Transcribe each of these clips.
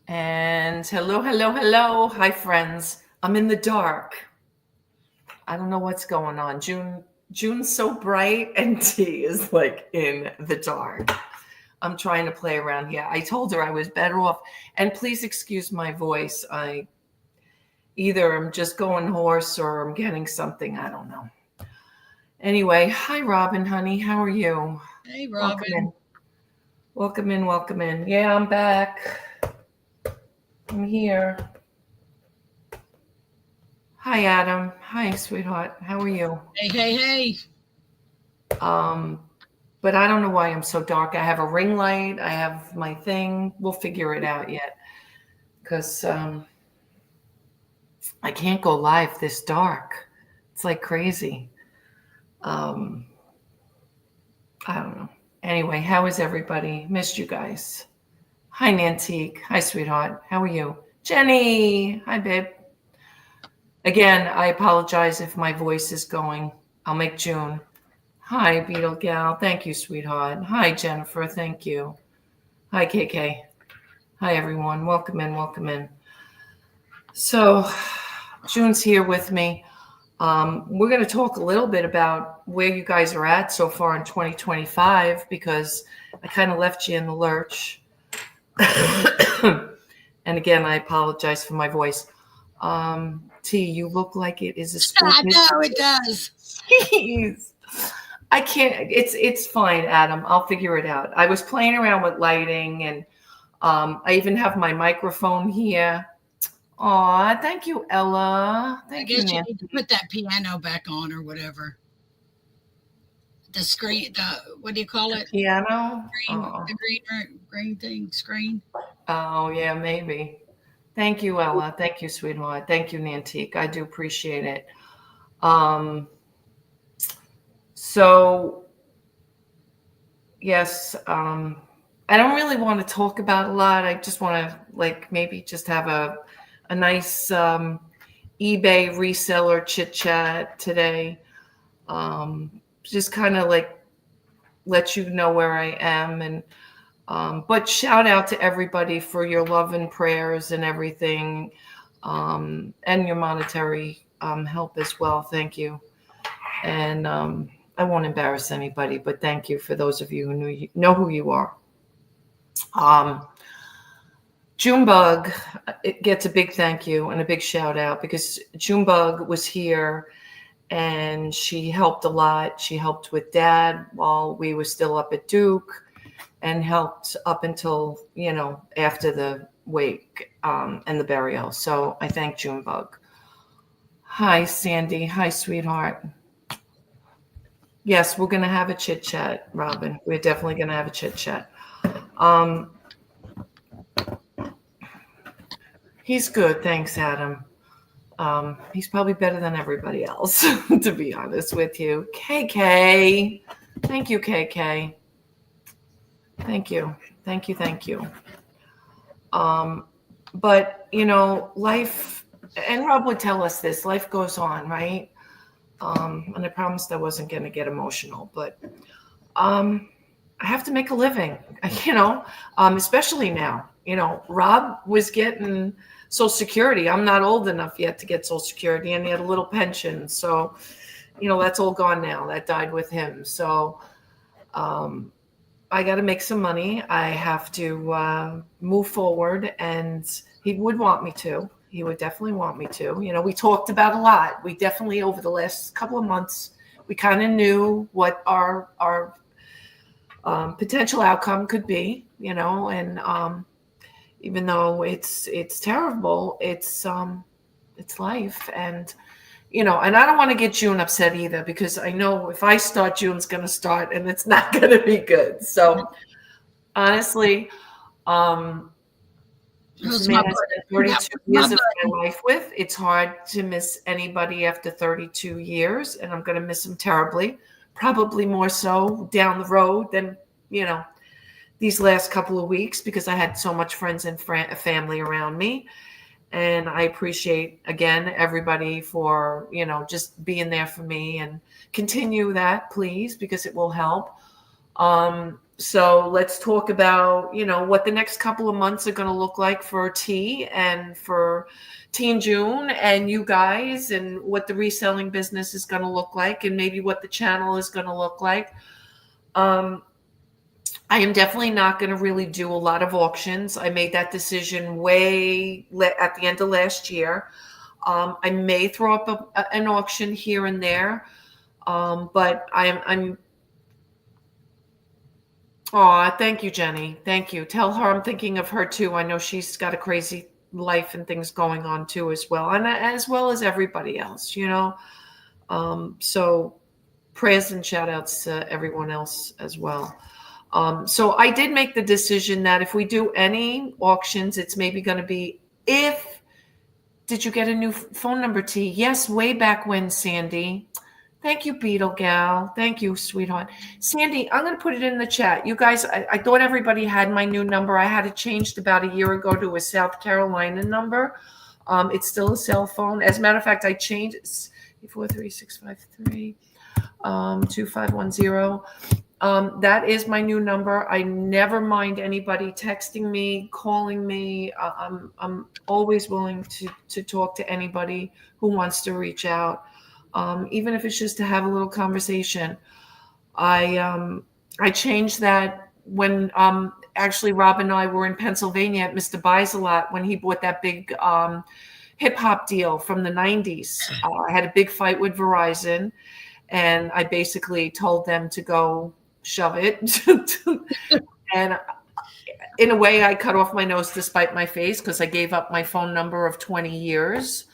And hello, hello, hello. Hi, friends. I'm in the dark. I don't know what's going on. June's so bright, and T is like in the dark. I'm trying to play around here. I told her I was better off. And please excuse my voice. I either I'm just going hoarse or I'm getting something. I don't know. Anyway, hi, Robin, honey. How are you? Hey, Welcome in. Robin. Welcome in. Welcome in. Yeah, I'm back. I'm here. Hi, Adam. Hi, sweetheart. How are you? Hey, hey, hey. Um, but I don't know why I'm so dark. I have a ring light. I have my thing. We'll figure it out yet because I can't go live this dark. It's like crazy. Um, I don't know. Anyway, how is everybody? Missed you guys. Hi, Nantique. Hi, sweetheart. How are you? Jenny. Hi, babe. Again, I apologize if my voice is going. I'll make June. Hi, Beetle Gal. Thank you, sweetheart. Hi, Jennifer. Thank you. Hi, KK. Hi, everyone. Welcome in. Welcome in. So, June's here with me. We're going to talk a little bit about where you guys are at so far in 2025 because I kind of left you in the lurch. And again, I apologize for my voice. T, you look like it is a spook. I know it does. Jeez. I can't. It's fine, Adam. I'll figure it out. I was playing around with lighting, and I even have my microphone here. Aw, thank you, Ella. I Thank you, guess you need to Nancy. put that piano back on or whatever. The screen, what do you call The it? piano. Green, the green thing, screen. Oh, yeah, maybe. Thank you, Ella. Thank you, sweetheart. Thank you, Nantique. I do appreciate it. Um, so yes, I don't really want to talk about a lot. I just want to like maybe just have a nice eBay reseller chit chat today. Just kind of like let you know where I am and but shout out to everybody for your love and prayers and everything, and your monetary help as well. Thank you. And I won't embarrass anybody, but thank you for those of you who know who you are. Um, Junebug, it gets a big thank you and a big shout out because Junebug was here and she helped a lot. She helped with Dad while we were still up at Duke and helped up until, after the wake and the burial. So I thank Junebug. Hi, Sandy. Hi, sweetheart. Yes, we're going to have a chit chat, Robin. We're definitely going to have a chit chat. Um, he's good. Thanks, Adam. He's probably better than everybody else, to be honest with you. KK. Thank you, KK. Thank you. Thank you. Thank you. Um, but, life, and Rob would tell us this, life goes on, right? And I promised I wasn't going to get emotional, but I have to make a living, especially now. Rob was getting Social Security. I'm not old enough yet to get Social Security, and he had a little pension. So, that's all gone now. That died with him. So, I got to make some money. I have to move forward, and he would want me to. He would definitely want me to. We talked about a lot. We definitely, over the last couple of months, we kind of knew what our potential outcome could be, and even though it's terrible, it's life, and and I don't want to get June upset either because I know if I start, June's going to start, and it's not going to be good. So honestly, this Who's man my I buddy? spent 32 My years of buddy. my life with. It's hard to miss anybody after 32 years, and I'm going to miss him terribly. Probably more so down the road than these last couple of weeks because I had so much friends and family around me. And I appreciate, again, everybody for, just being there for me and continue that, please, because it will help. So let's talk about, what the next couple of months are going to look like for T and for Teen June and you guys, and what the reselling business is going to look like, and maybe what the channel is going to look like. I am definitely not going to really do a lot of auctions. I made that decision at the end of last year. I may throw up an auction here and there, but I'm. Oh, thank you, Jenny. Thank you. Tell her I'm thinking of her too. I know she's got a crazy life and things going on too, as well, and as well as everybody else. So prayers and shout outs to everyone else as well. So I did make the decision that if we do any auctions, it's maybe going to be did you get a new phone number, T? Yes, way back when, Sandy. Thank you, Beetle Gal. Thank you, sweetheart. Sandy, I'm going to put it in the chat. You guys, I thought everybody had my new number. I had it changed about a year ago to a South Carolina number. It's still a cell phone. As a matter of fact, I changed it. 43653 2510. That is my new number. I never mind anybody texting me, calling me. I'm always willing to talk to anybody who wants to reach out, even if it's just to have a little conversation. I changed that when actually Rob and I were in Pennsylvania at Mr. Buys-A-Lot when he bought that big hip hop deal from the 90s. I had a big fight with Verizon, and I basically told them to go shove it. And in a way, I cut off my nose to spite my face because I gave up my phone number of 20 years.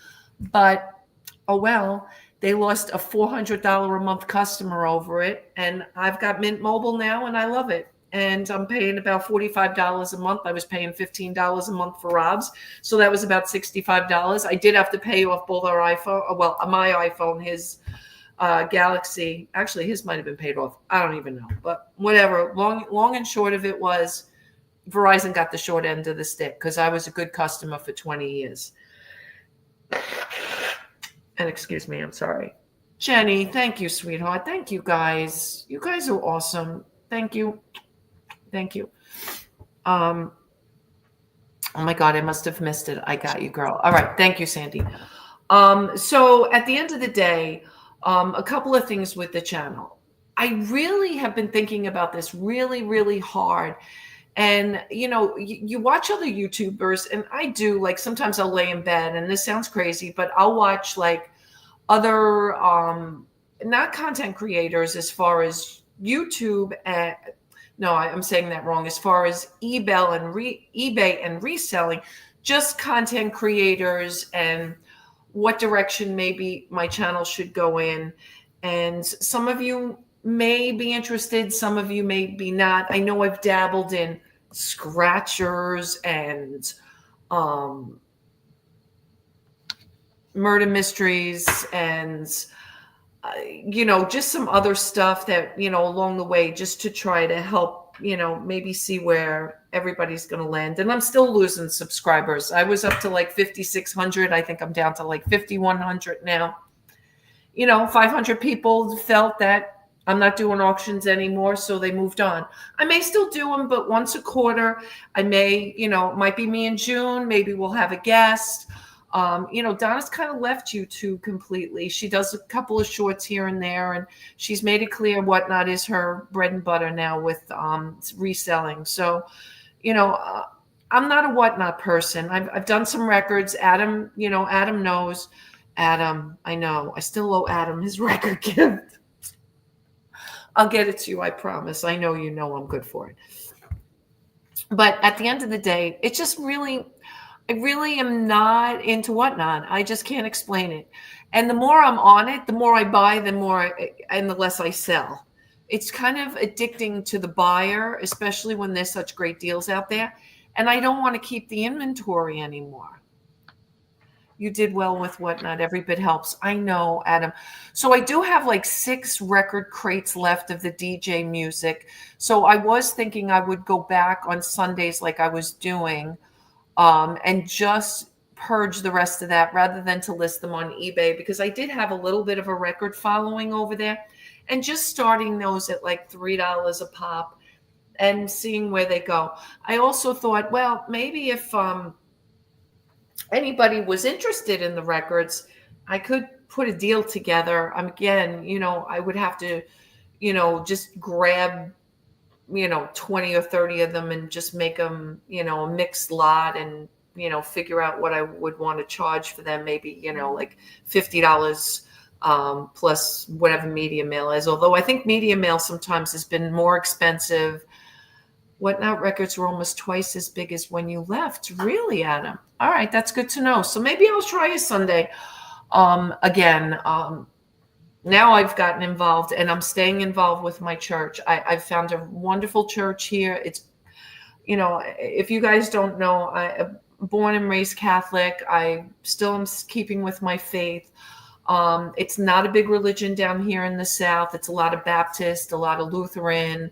But, oh well, they lost a $400 a month customer over it. And I've got Mint Mobile now, and I love it. And I'm paying about $45 a month. I was paying $15 a month for Rob's. So that was about $65. I did have to pay off both our iPhone, well, my iPhone, his Galaxy. Actually, his might have been paid off. I don't even know. But whatever. Long and short of it was Verizon got the short end of the stick because I was a good customer for 20 years. And excuse me, I'm sorry. Jenny, thank you, sweetheart. Thank you, guys. You guys are awesome. Thank you. Thank you. Oh my God, I must have missed it. I got you, girl. All right. Thank you, Sandy. So at the end of the day, a couple of things with the channel. I really have been thinking about this really, really hard. And, you watch other YouTubers, and I do, like, sometimes I'll lay in bed, and this sounds crazy, but I'll watch, like, other, not content creators as far as YouTube and, no, I'm saying that wrong. As far as eBay and reselling, just content creators and what direction maybe my channel should go in. And some of you may be interested, some of you may be not. I know I've dabbled in scratchers and murder mysteries and just some other stuff that, along the way, just to try to help, maybe see where everybody's going to land. And I'm still losing subscribers. I was up to like 5,600. I think I'm down to like 5,100 now. 500 people felt that I'm not doing auctions anymore, so they moved on. I may still do them, but once a quarter. I may, it might be me in June. Maybe we'll have a guest. Donna's kind of left YouTube completely. She does a couple of shorts here and there, and she's made it clear Whatnot is her bread and butter now with reselling. So, I'm not a Whatnot person. I've done some records. Adam, Adam knows. Adam, I know. I still owe Adam his record gift. I'll get it to you, I promise. I know I'm good for it. But at the end of the day, it's just really... I really am not into Whatnot. I just can't explain it. And the more I'm on it, the more I buy, and the less I sell. It's kind of addicting to the buyer, especially when there's such great deals out there. And I don't want to keep the inventory anymore. You did well with Whatnot. Every bit helps. I know, Adam. So I do have like 6 record crates left of the DJ music. So I was thinking I would go back on Sundays like I was doing, and just purge the rest of that rather than to list them on eBay, because I did have a little bit of a record following over there, and just starting those at like $3 a pop and seeing where they go. I also thought, well, maybe if anybody was interested in the records, I could put a deal together. Again, I would have to, just grab, 20 or 30 of them and just make them, a mixed lot and, figure out what I would want to charge for them. Maybe, like $50 plus whatever media mail is. Although I think media mail sometimes has been more expensive. Whatnot Records were almost twice as big as when you left. Really, Adam? All right, that's good to know. So maybe I'll try a Sunday. Again, now I've gotten involved and I'm staying involved with my church. I've found a wonderful church here. It's, if you guys don't know, I'm born and raised Catholic. I still am keeping with my faith. It's not a big religion down here in the South. It's a lot of Baptist, a lot of Lutheran,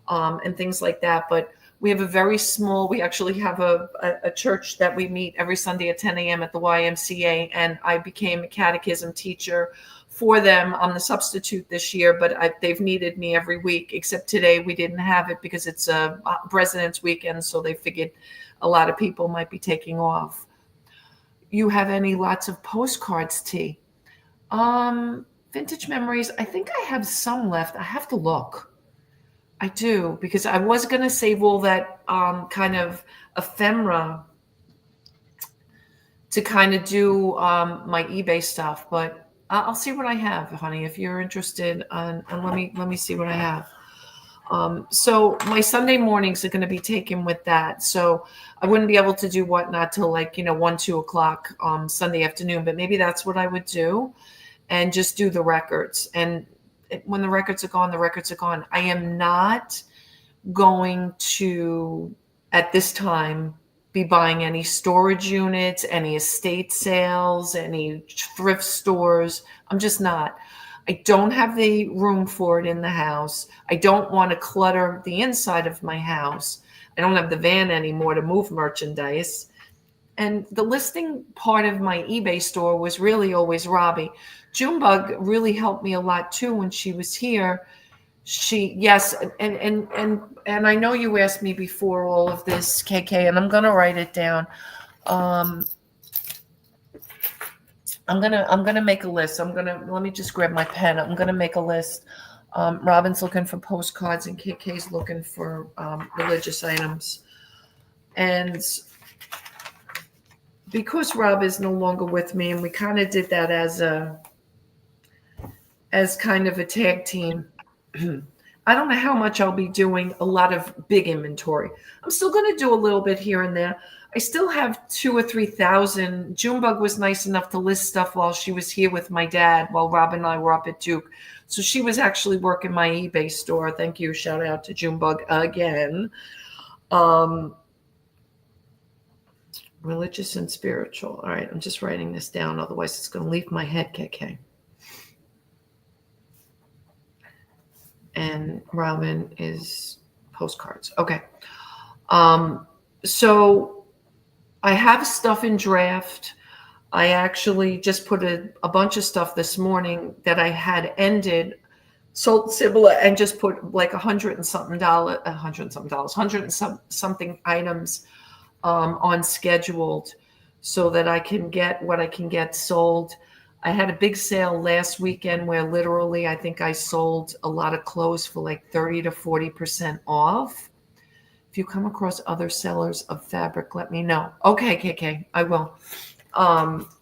and things like that. But we have we actually have a church that we meet every Sunday at 10 a.m. at the YMCA. And I became a catechism teacher for them. I'm the substitute this year, but they've needed me every week, except today we didn't have it because it's a President's Weekend. So they figured a lot of people might be taking off. You have any lots of postcards, T? Vintage memories. I think I have some left. I have to look. I do, because I was going to save all that kind of ephemera to kind of do my eBay stuff, but I'll see what I have, honey, if you're interested. And let me see what I have. So my Sunday mornings are going to be taken with that. So I wouldn't be able to do Whatnot till 1, 2 o'clock Sunday afternoon, but maybe that's what I would do and just do the records. And when the records are gone, the records are gone. I am not going to, at this time, be buying any storage units, any estate sales, any thrift stores. I'm just not. I don't have the room for it in the house. I don't want to clutter the inside of my house. I don't have the van anymore to move merchandise. And the listing part of my eBay store was really always Robbie. Junebug really helped me a lot too when she was here. Yes, and I know you asked me before all of this, KK, and I'm gonna write it down. I'm gonna make a list. Let me just grab my pen. I'm gonna make a list. Robin's looking for postcards and KK's looking for religious items. And because Rob is no longer with me, and we kind of did that as kind of a tag team. I don't know how much I'll be doing a lot of big inventory. I'm still going to do a little bit here and there. I still have 2,000 or 3,000. Junebug was nice enough to list stuff while she was here with my dad, while Rob and I were up at Duke. So she was actually working my eBay store. Thank you. Shout out to Junebug again. Religious and spiritual. All right. I'm just writing this down. Otherwise, it's going to leave my head, KK. And Robin is postcards. Okay. So I have stuff in draft. I actually just put a bunch of stuff this morning that I had ended, sold Cibula, and just put like $100 and something items on scheduled so that I can get what I can get sold. I had a big sale last weekend where literally I think I sold a lot of clothes for like 30 to 40% off. If you come across other sellers of fabric, let me know. Okay, KK, I will.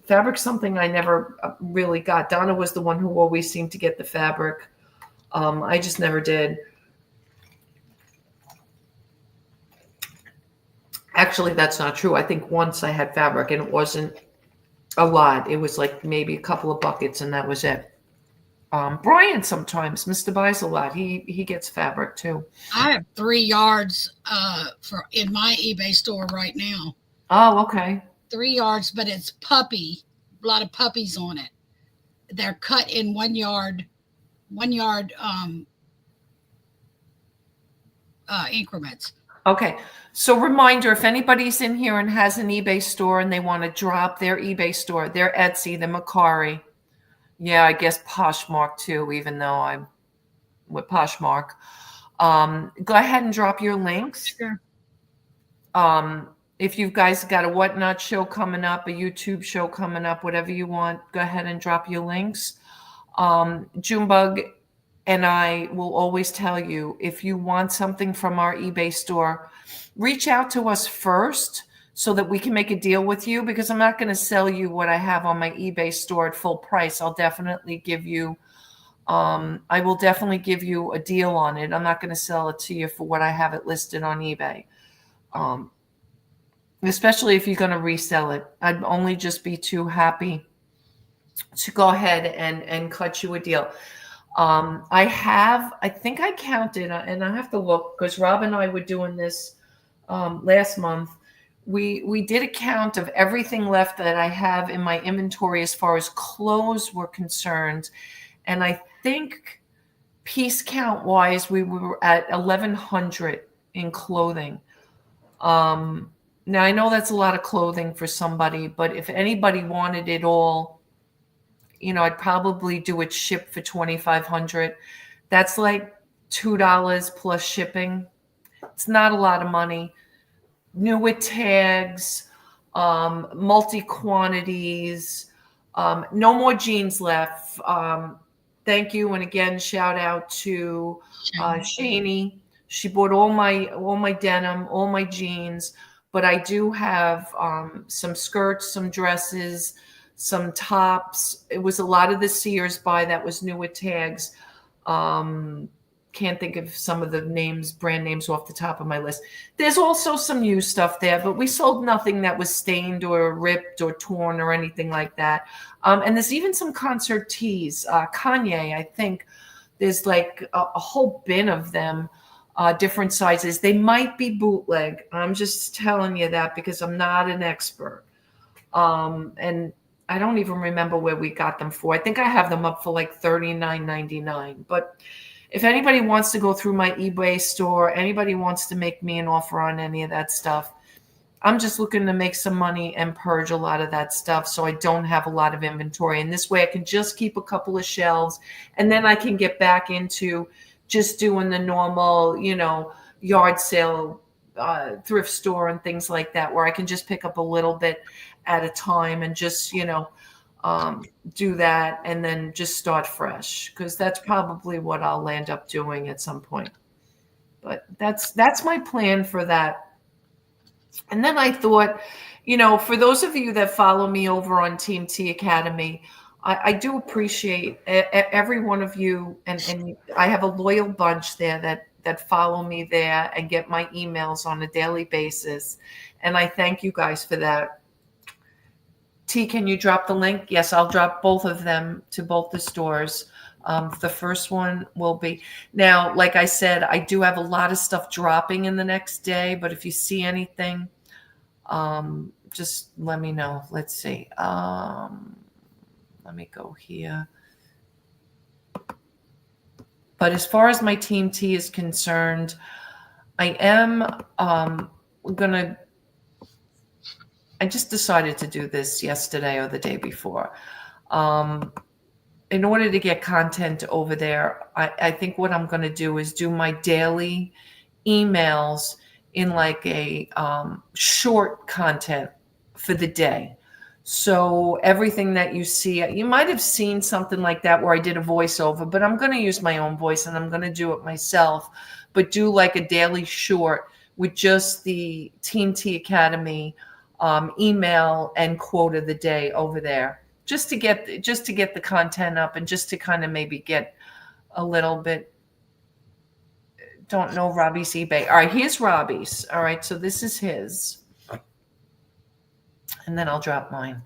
Fabric's something I never really got. Donna was the one who always seemed to get the fabric. I just never did. Actually, that's not true. I think once I had fabric and it wasn't a lot. It was like maybe a couple of buckets and that was it. Brian sometimes, Mr. Buys a lot. He gets fabric too. I have 3 yards in my eBay store right now. Oh, okay. 3 yards, but it's puppy. A lot of puppies on it. They're cut in 1 yard increments. Okay. So reminder, if anybody's in here and has an eBay store and they want to drop their eBay store, their Etsy, the Macari. Yeah, I guess Poshmark too, even though I'm with Poshmark. Go ahead and drop your links. Sure. If you guys got a Whatnot show coming up, a YouTube show coming up, whatever you want, go ahead and drop your links. Junebug and I will always tell you, if you want something from our eBay store, reach out to us first so that we can make a deal with you, because I'm not going to sell you what I have on my eBay store at full price. I'll definitely give you, I will definitely give you a deal on it. I'm not going to sell it to you for what I have it listed on eBay. Especially if you're going to resell it. I'd only just be too happy to go ahead and cut you a deal. I think I counted, and I have to look because Rob and I were doing this last month. We did a count of everything left that I have in my inventory as far as clothes were concerned. And I think piece count wise, we were at 1,100 in clothing. Now I know that's a lot of clothing for somebody, but if anybody wanted it all, I'd probably do it shipped for $2,500. That's like $2 plus shipping. It's not a lot of money. New with tags, multi quantities, no more jeans left. Thank you, and again, shout out to Shani. She bought all my denim, all my jeans. But I do have some skirts, some dresses, some tops. It was a lot of the Sears buy that was new with tags. Can't think of some of the brand names off the top of my list. There's also some used stuff there, but we sold nothing that was stained or ripped or torn or anything like that. And there's even some concert tees. Kanye, I think there's like a whole bin of them. Different sizes. They might be bootleg. I'm just telling you that because I'm not an expert. And I don't even remember where we got them for. I think I have them up for like $39.99. But if anybody wants to go through my eBay store, anybody wants to make me an offer on any of that stuff, I'm just looking to make some money and purge a lot of that stuff so I don't have a lot of inventory. And this way I can just keep a couple of shelves, and then I can get back into just doing the normal, yard sale, thrift store and things like that, where I can just pick up a little bit at a time and just, do that and then just start fresh, because that's probably what I'll end up doing at some point. But that's my plan for that. And then I thought, for those of you that follow me over on Team T Academy, I do appreciate every one of you, and I have a loyal bunch there that follow me there and get my emails on a daily basis, and I thank you guys for that. T, can you drop the link? Yes, I'll drop both of them to both the stores. The first one will be now, like I said, I do have a lot of stuff dropping in the next day, but if you see anything, just let me know. Let's see. Let me go here. But as far as my Team T is concerned, I am I just decided to do this yesterday or the day before. In order to get content over there, I think what I'm going to do is do my daily emails in like a short content for the day. So everything that you see, you might have seen something like that where I did a voiceover, but I'm going to use my own voice and I'm going to do it myself, but do like a daily short with just the Team T Academy email and quote of the day over there, just to get the content up and just to kind of maybe get a little bit. Don't know Robbie's eBay. All right, here's Robbie's. All right, so this is his. And then I'll drop mine.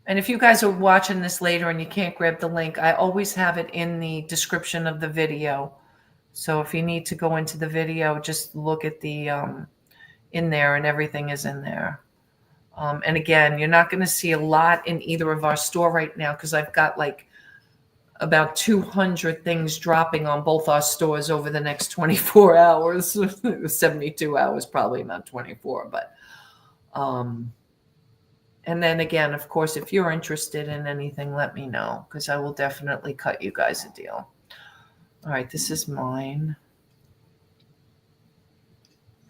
And if you guys are watching this later and you can't grab the link, I always have it in the description of the video. So if you need to go into the video, just look at the in there, and everything is in there. And again, you're not going to see a lot in either of our store right now because I've got like about 200 things dropping on both our stores over the next 24 hours, 72 hours, probably not 24, but And then again, of course, if you're interested in anything, let me know because I will definitely cut you guys a deal. All right, this is mine.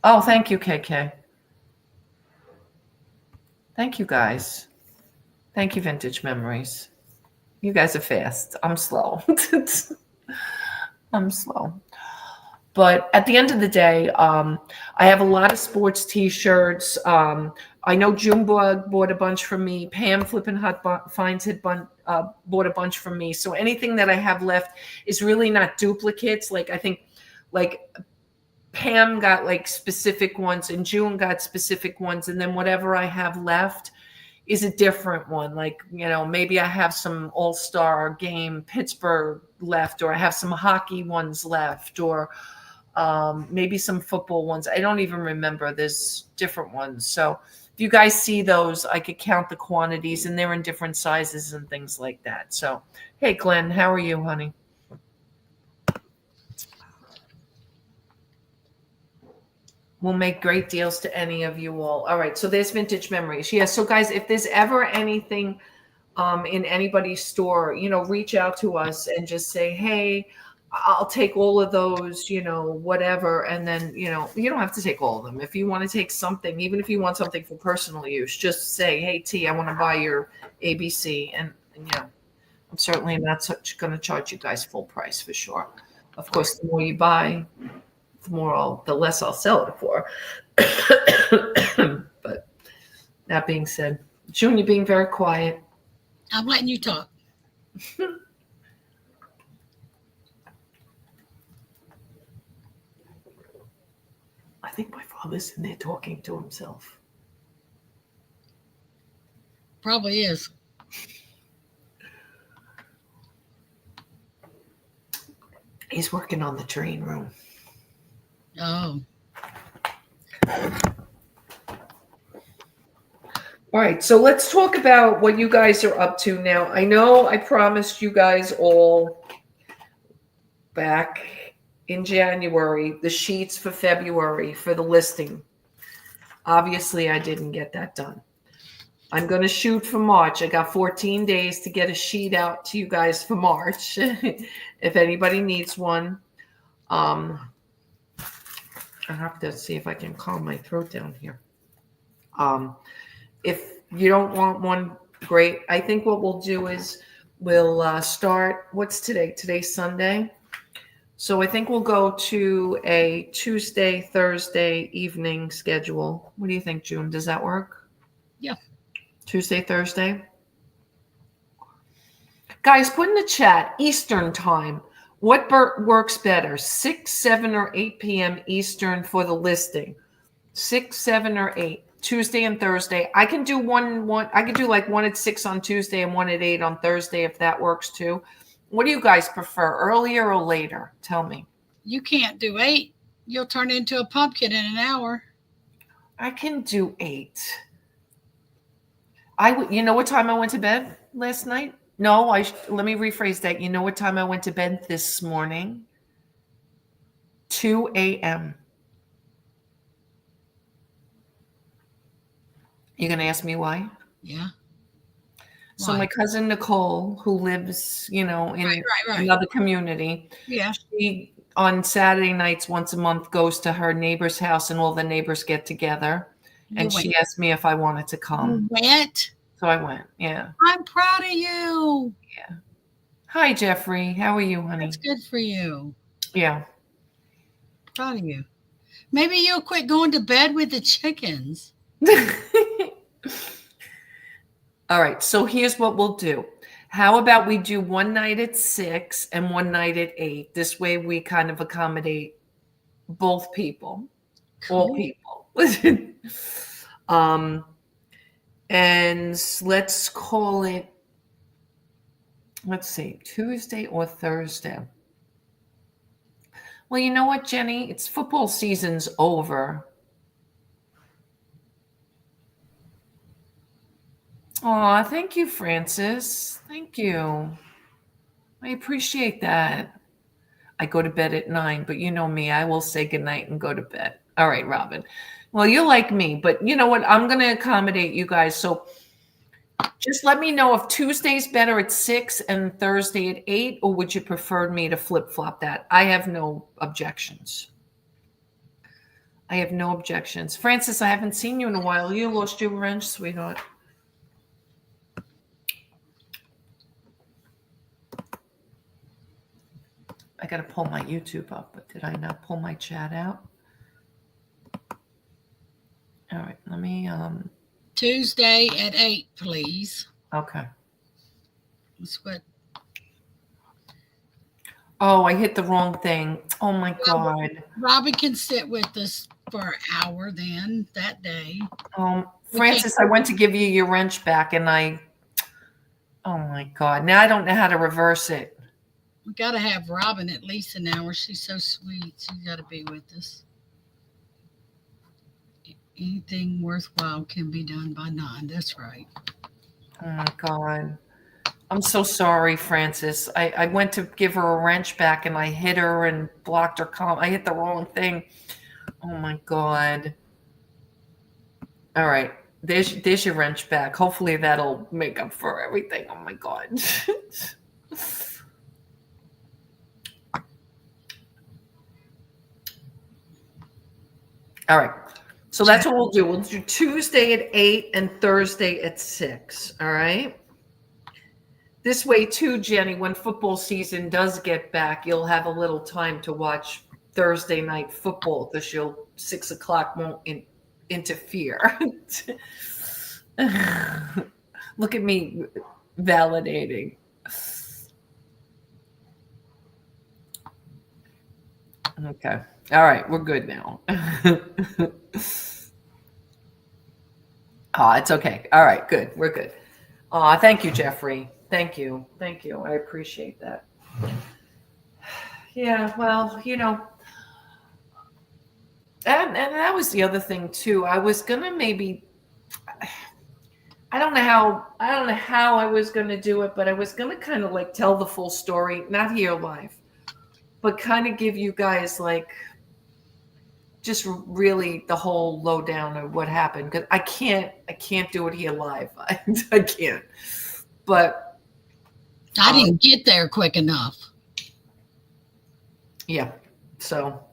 Oh, thank you, KK. Thank you, guys. Thank you, Vintage Memories. You guys are fast. I'm slow. I'm slow. But at the end of the day, I have a lot of sports T-shirts. I know Junebug bought a bunch from me. Pam Flippin' Hot Finds had bought a bunch from me. So anything that I have left is really not duplicates. Like I think, like Pam got like specific ones, and June got specific ones, and then whatever I have left is a different one. Like, maybe I have some All-Star game Pittsburgh left, or I have some hockey ones left, or maybe some football ones. I don't even remember. There's different ones. So if you guys see those, I could count the quantities, and they're in different sizes and things like that. So, hey, Glenn, how are you, honey? We'll make great deals to any of you all. All right, so there's Vintage Memories. Yeah, so guys, if there's ever anything in anybody's store, reach out to us and just say, hey, I'll take all of those, whatever. And then, you don't have to take all of them. If you want to take something, even if you want something for personal use, just say, hey, T, I want to buy your ABC. And I'm certainly not going to charge you guys full price for sure. Of course, the more you buy, the less I'll sell it for. But that being said, June, you're being very quiet. I'm letting you talk. I think my father's in there talking to himself. Probably is. He's working on the train room. Oh. All right, so let's talk about what you guys are up to now. I know I promised you guys all back in January the sheets for February for the listing. Obviously, I didn't get that done. I'm going to shoot for March. I got 14 days to get a sheet out to you guys for March. If anybody needs one. I have to see if I can calm my throat down here. If you don't want one, great. I think what we'll do is we'll start. What's today? Today's Sunday. So I think we'll go to a Tuesday, Thursday evening schedule. What do you think, June? Does that work? Yeah. Tuesday, Thursday. Guys, put in the chat Eastern time. What works better, 6, 7, or 8 p.m. Eastern for the listing? 6, 7, or 8, Tuesday and Thursday. I can do one. I could do like one at 6 on Tuesday and one at 8 on Thursday if that works too. What do you guys prefer, earlier or later? Tell me. You can't do 8. You'll turn into a pumpkin in an hour. I can do 8. You know what time I went to bed last night? No, let me rephrase that. You know what time I went to bed this morning? 2 a.m. You're going to ask me why? Yeah. So my cousin Nicole, who lives, in right. another community, yeah, she on Saturday nights once a month goes to her neighbor's house and all the neighbors get together. She asked me if I wanted to come. You went? So I went. Yeah. I'm proud of you. Yeah. Hi, Jeffrey. How are you, honey? That's good for you. Yeah. Proud of you. Maybe you'll quit going to bed with the chickens. All right. So here's what we'll do. How about we do one night at 6 and one night at 8? This way we kind of accommodate both people, all people. And let's call it, let's see, Tuesday or Thursday. Well, you know what, Jenny? It's football season's over. Aw, thank you, Francis. Thank you. I appreciate that. I go to bed at 9, but you know me, I will say goodnight and go to bed. All right, Robin. Well, you're like me, but you know what? I'm going to accommodate you guys. So Just let me know if Tuesday's better at 6 and Thursday at 8, or would you prefer me to flip-flop that? I have no objections. I have no objections. Francis, I haven't seen you in a while. You lost your wrench, sweetheart. I got to pull my YouTube up, but did I not pull my chat out? All right, let me Tuesday at 8, please. Okay. That's what. Oh, I hit the wrong thing. Oh my God. Robbie can sit with us for an hour then that day. Francis, I went to give you your wrench back and oh my God. Now I don't know how to reverse it. We got to have Robin at least an hour. She's so sweet. She's got to be with us. Anything worthwhile can be done by 9. That's right. Oh my God. I'm so sorry, Francis. I went to give her a wrench back and I hit her and blocked her I hit the wrong thing. Oh my God. All right. There's your wrench back. Hopefully that'll make up for everything. Oh my God. All right. So that's what we'll do. We'll do Tuesday at 8 and Thursday at 6. All right. This way too, Jenny, when football season does get back, you'll have a little time to watch Thursday night football because 6 o'clock won't interfere. Look at me validating. Okay. All right. We're good now. It's okay. All right. Good. We're good. Thank you, Jeffrey. Thank you. Thank you. I appreciate that. Yeah. Well, and that was the other thing too. I was going to maybe, I don't know how I was going to do it, but I was going to kind of like tell the full story, not here live, but kind of give you guys like just really the whole lowdown of what happened. Because I can't do it here live. I can't. But I didn't get there quick enough. Yeah. So,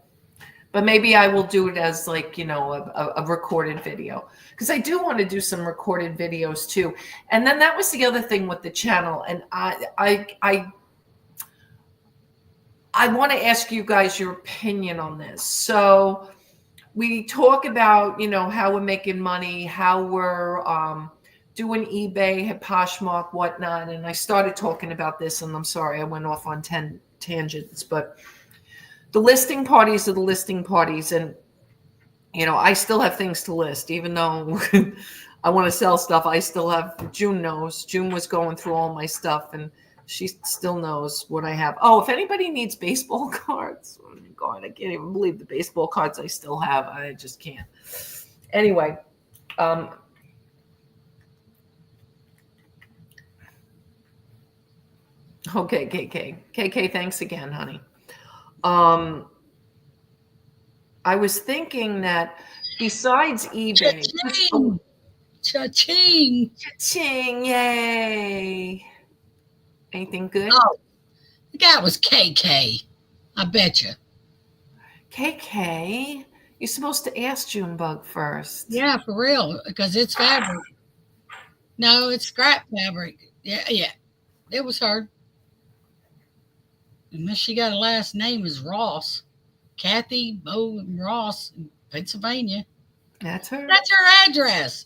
but maybe I will do it as like, a recorded video, because I do want to do some recorded videos too. And then that was the other thing with the channel. And I want to ask you guys your opinion on this. So we talk about, how we're making money, how we're doing eBay, Poshmark, whatnot. And I started talking about this, and I'm sorry, I went off on 10 tangents, but the listing parties are the listing parties. And, I still have things to list, even though I want to sell stuff. I still have, June knows. June was going through all my stuff, and she still knows what I have. Oh, if anybody needs baseball cards, oh my God, I can't even believe the baseball cards I still have. I just can't. Anyway, okay, KK, thanks again, honey. I was thinking that besides eBay, Cha-ching! Cha-ching, yay! Anything good? Oh, the guy was KK. I bet you. KK, you're supposed to ask Junebug first. Yeah, for real, because it's fabric. No, it's scrap fabric. Yeah. It was her. Unless she got a last name is Ross. Kathy Bo Ross in Pennsylvania. That's her? That's her address.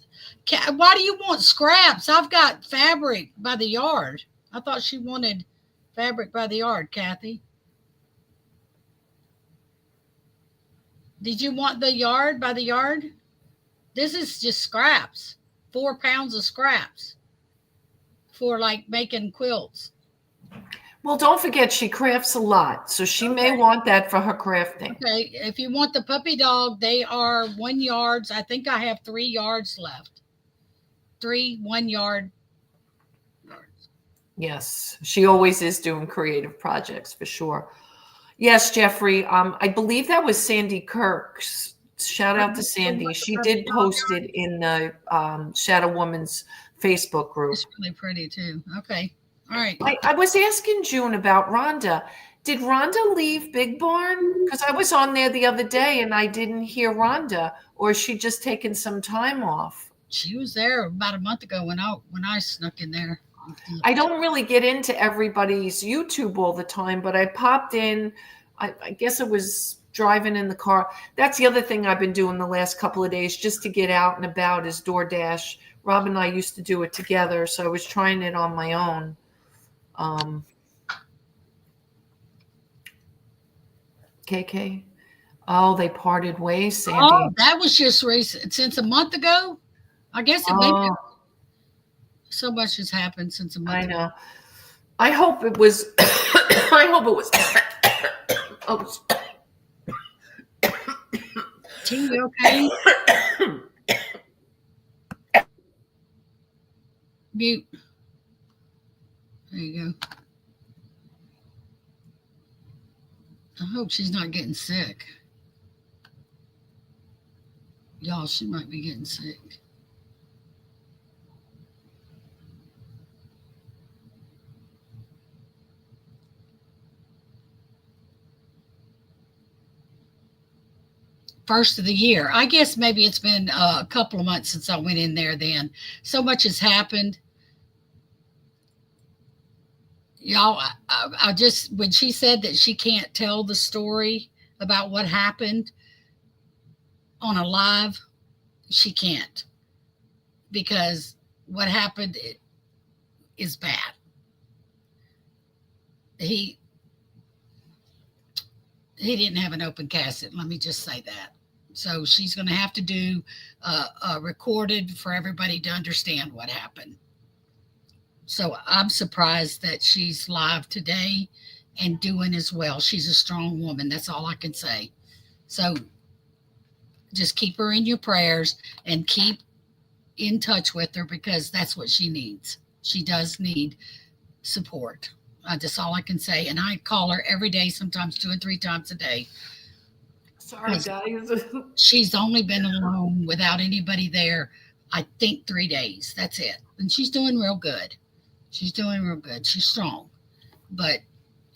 Why do you want scraps? I've got fabric by the yard. I thought she wanted fabric by the yard, Kathy. Did you want the yard by the yard? This is just scraps. 4 pounds of scraps for like making quilts. Well, don't forget she crafts a lot, so she may want that for her crafting. Okay, if you want the puppy dog, they are 1 yards. I think I have 3 yards left. 3 1-yard yards. Yes, she always is doing creative projects for sure. Yes, Jeffrey. I believe that was Sandy Kirk's. Shout out to Sandy. She did post it in the Shadow Woman's Facebook group. It's really pretty too. Okay. All right. I was asking June about Rhonda. Did Rhonda leave Big Barn? Because I was on there the other day and I didn't hear Rhonda, or is she just taking some time off? She was there about a month ago when I snuck in there. I don't really get into everybody's YouTube all the time, but I popped in. I guess I was driving in the car. That's the other thing I've been doing the last couple of days just to get out and about is DoorDash. Rob and I used to do it together, so I was trying it on my own. KK. Oh, they parted ways, Sandy. Oh, that was just recent. Since a month ago? I guess it may be. So much has happened since a month I know. I hope it was. I hope it was. Oh. Tea, you okay? Mute. There you go. I hope she's not getting sick. Y'all, she might be getting sick. First of the year. I guess maybe it's been a couple of months since I went in there then. So much has happened. Y'all, I just, when she said that she can't tell the story about what happened on a live, she can't. Because what happened is bad. He didn't have an open casket. Let me just say that. So she's going to have to do recorded for everybody to understand what happened. So I'm surprised that she's live today and doing as well. She's a strong woman. That's all I can say. So just keep her in your prayers and keep in touch with her because that's what she needs. She does need support. That's all I can say. And I call her every day, sometimes 2 and 3 times a day. Sorry, guys. She's only been alone without anybody there, I think 3 days. That's it. And she's doing real good. She's doing real good. She's strong. But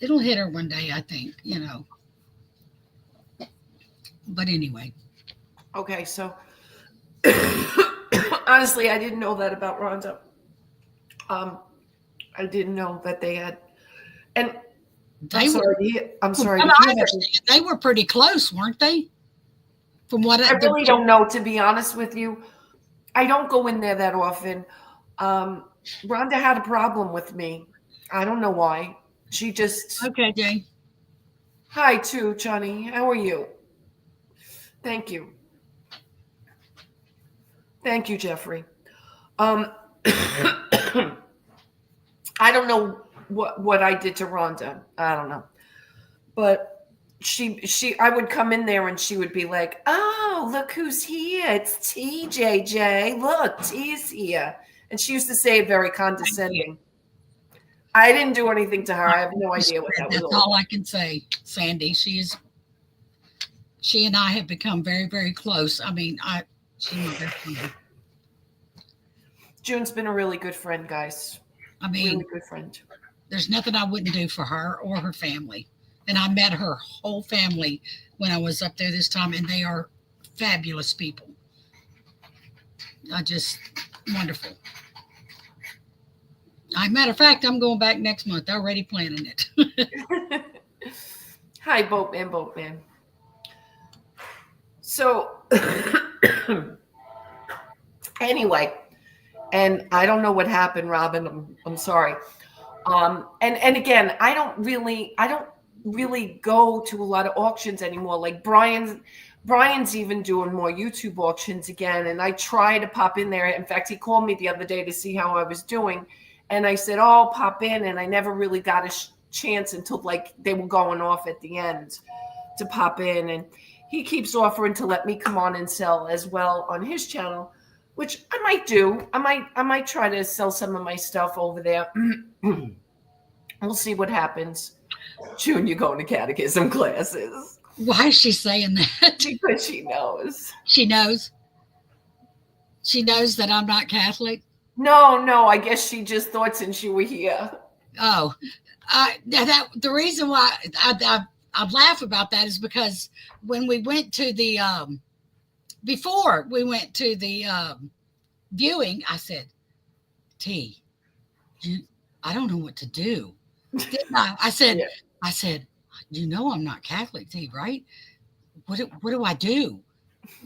it'll hit her one day, I think, you know. But anyway. Okay, so honestly, I didn't know that about Rhonda. I didn't know that they had, and I'm sorry. They were pretty close, weren't they? From what I really don't know, to be honest with you. I don't go in there that often. Rhonda had a problem with me. I don't know why. She just. Okay, Jay. Hi, too, Johnny. How are you? Thank you. Thank you, Jeffrey. I don't know what I did to Rhonda. I don't know. But I would come in there and she would be like, oh, look who's here. It's TJJ. Look, T's here. And she used to say it very condescending. I didn't do anything to her. I have no idea what that was. That's all I can say, Sandy. She and I have become very, very close. I mean, she's my best friend. June's been a really good friend, guys. I mean, really good friend. There's nothing I wouldn't do for her or her family. And I met her whole family when I was up there this time, and they are fabulous people. Wonderful. Matter of fact, I'm going back next month. Already planning it. Hi, Boatman. So, anyway, and I don't know what happened, Robin. I'm sorry. And again, I don't really go to a lot of auctions anymore. Like Brian's even doing more YouTube auctions again. And I try to pop in there. In fact, he called me the other day to see how I was doing. And I said, oh, I'll pop in. And I never really got a chance until like they were going off at the end to pop in. And he keeps offering to let me come on and sell as well on his channel, which I might do. I might try to sell some of my stuff over there. We'll see what happens. June, you're going to catechism classes. Why is she saying that? Because she knows. She knows. She knows that I'm not Catholic. No, I guess she just thought since you were here. Oh, the reason why I laugh about that is because when we went to the before we went to the viewing, I said, T, you, I don't know what to do. Didn't I? Yeah. I said, you know, I'm not Catholic, T, right? What do I do?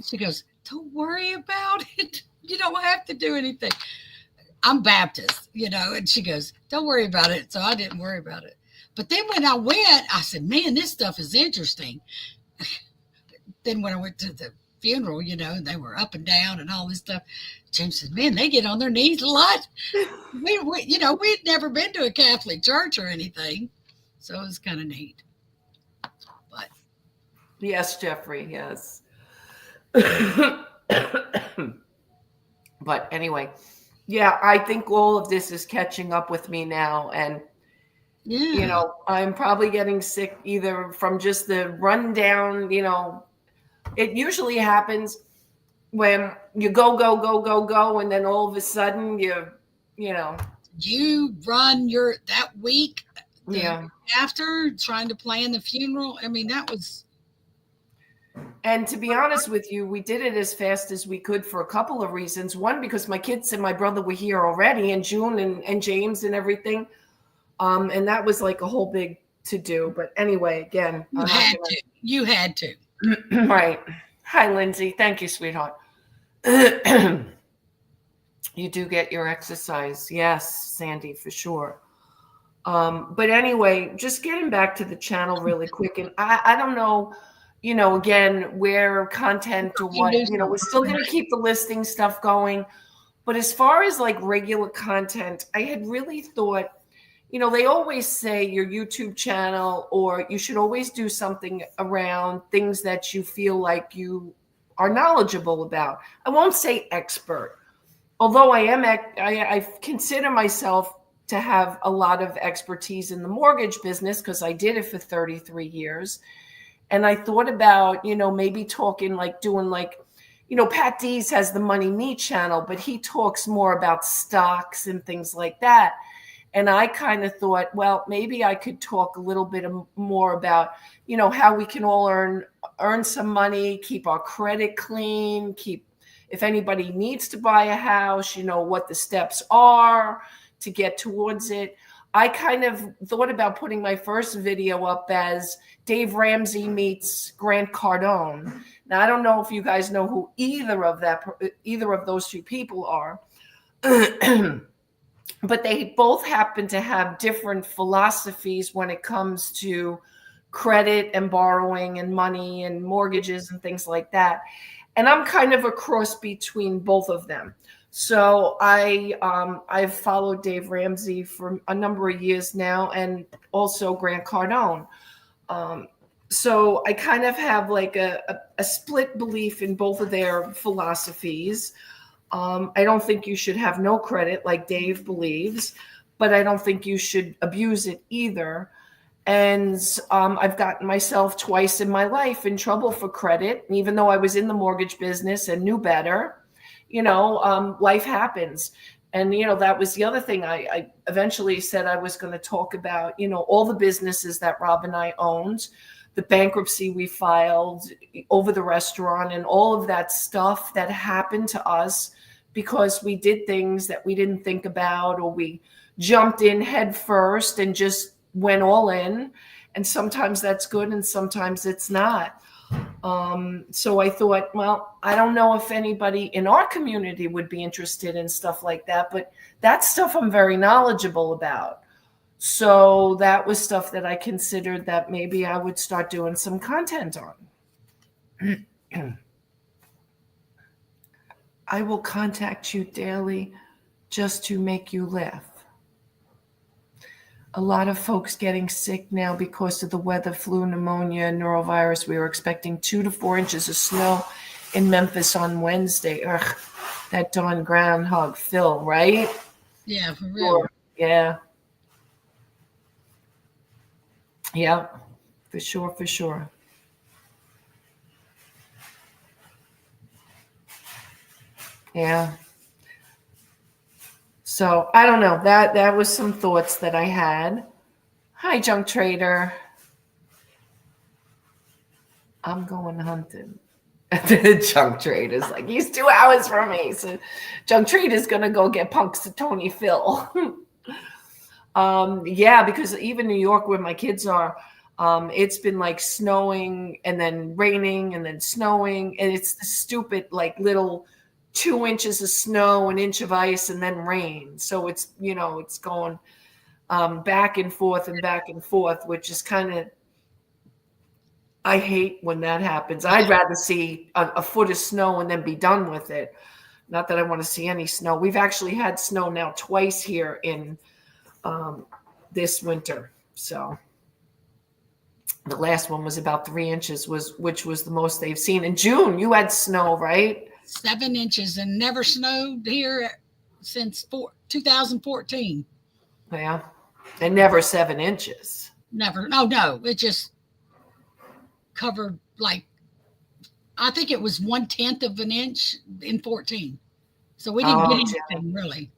She goes, don't worry about it. You don't have to do anything. I'm Baptist, you know, and she goes, don't worry about it. So I didn't worry about it. But then when I went, I said, man, this stuff is interesting. Then when I went to the funeral, you know, and they were up and down and all this stuff, James said, man, they get on their knees a lot. You know, we'd never been to a Catholic church or anything. So it was kind of neat. But Yes, Jeffrey, yes. But anyway, yeah, I think all of this is catching up with me now. And, yeah, I'm probably getting sick either from just the rundown, it usually happens when you go, go, go, go, go. And then all of a sudden you know, you run that week yeah. after trying to plan the funeral. I mean, that was. And to be honest with you, we did it as fast as we could for a couple of reasons. One, because my kids and my brother were here already, and June and James and everything. And that was like a whole big to do. But anyway, again, You had to. Right. Hi, Lindsay. Thank you, sweetheart. You do get your exercise. Yes, Sandy, for sure. But anyway, just getting back to the channel really quick. And I don't know, again, where content or what, we're still going to keep the listing stuff going. But as far as like regular content, I had really thought, they always say your YouTube channel, or you should always do something around things that you feel like you are knowledgeable about. I won't say expert, although I consider myself to have a lot of expertise in the mortgage business because I did it for 33 years. And I thought about, maybe talking like doing like, Pat Dees has the Money Me channel, but he talks more about stocks and things like that. And I kind of thought, well, maybe I could talk a little bit more about, how we can all earn some money, keep our credit clean, if anybody needs to buy a house, what the steps are to get towards it. I kind of thought about putting my first video up as Dave Ramsey meets Grant Cardone. Now, I don't know if you guys know who either of those two people are. But they both happen to have different philosophies when it comes to credit and borrowing and money and mortgages and things like that. And I'm kind of a cross between both of them. So I've followed Dave Ramsey for a number of years now, and also Grant Cardone. So I kind of have like a split belief in both of their philosophies. I don't think you should have no credit like Dave believes, but I don't think you should abuse it either. And I've gotten myself twice in my life in trouble for credit. And even though I was in the mortgage business and knew better, life happens. And, that was the other thing I eventually said I was going to talk about, all the businesses that Rob and I owned, the bankruptcy we filed over the restaurant, and all of that stuff that happened to us because we did things that we didn't think about, or we jumped in head first and just went all in. And sometimes that's good and sometimes it's not. So I thought, well, I don't know if anybody in our community would be interested in stuff like that, but that's stuff I'm very knowledgeable about. So that was stuff that I considered that maybe I would start doing some content on. I will contact you daily just to make you laugh. A lot of folks getting sick now because of the weather, flu, pneumonia, norovirus. We were expecting 2 to 4 inches of snow in Memphis on Wednesday. Ugh, that darn groundhog Phil, right? Yeah, for real. Yeah. Yeah, for sure. Yeah. So I don't know. That was some thoughts that I had. Hi, junk trader. I'm going hunting. The junk trader's like, he's 2 hours from me. So junk trader's gonna go get Punxsutawney Phil. Yeah, because even New York, where my kids are, it's been like snowing and then raining and then snowing, and it's the stupid like little 2 inches of snow, an inch of ice, and then rain. So it's it's going back and forth, which is kind of, I hate when that happens. I'd rather see a foot of snow and then be done with it. Not that I want to see any snow. We've actually had snow now twice here in this winter. So the last one was about 3 inches, which was the most they've seen. In June, you had snow, right? 7 inches, and never snowed here since 2014. Yeah. And never 7 inches. Never. No. It just covered like, I think it was 1/10 of an inch in 14. So we didn't get anything really.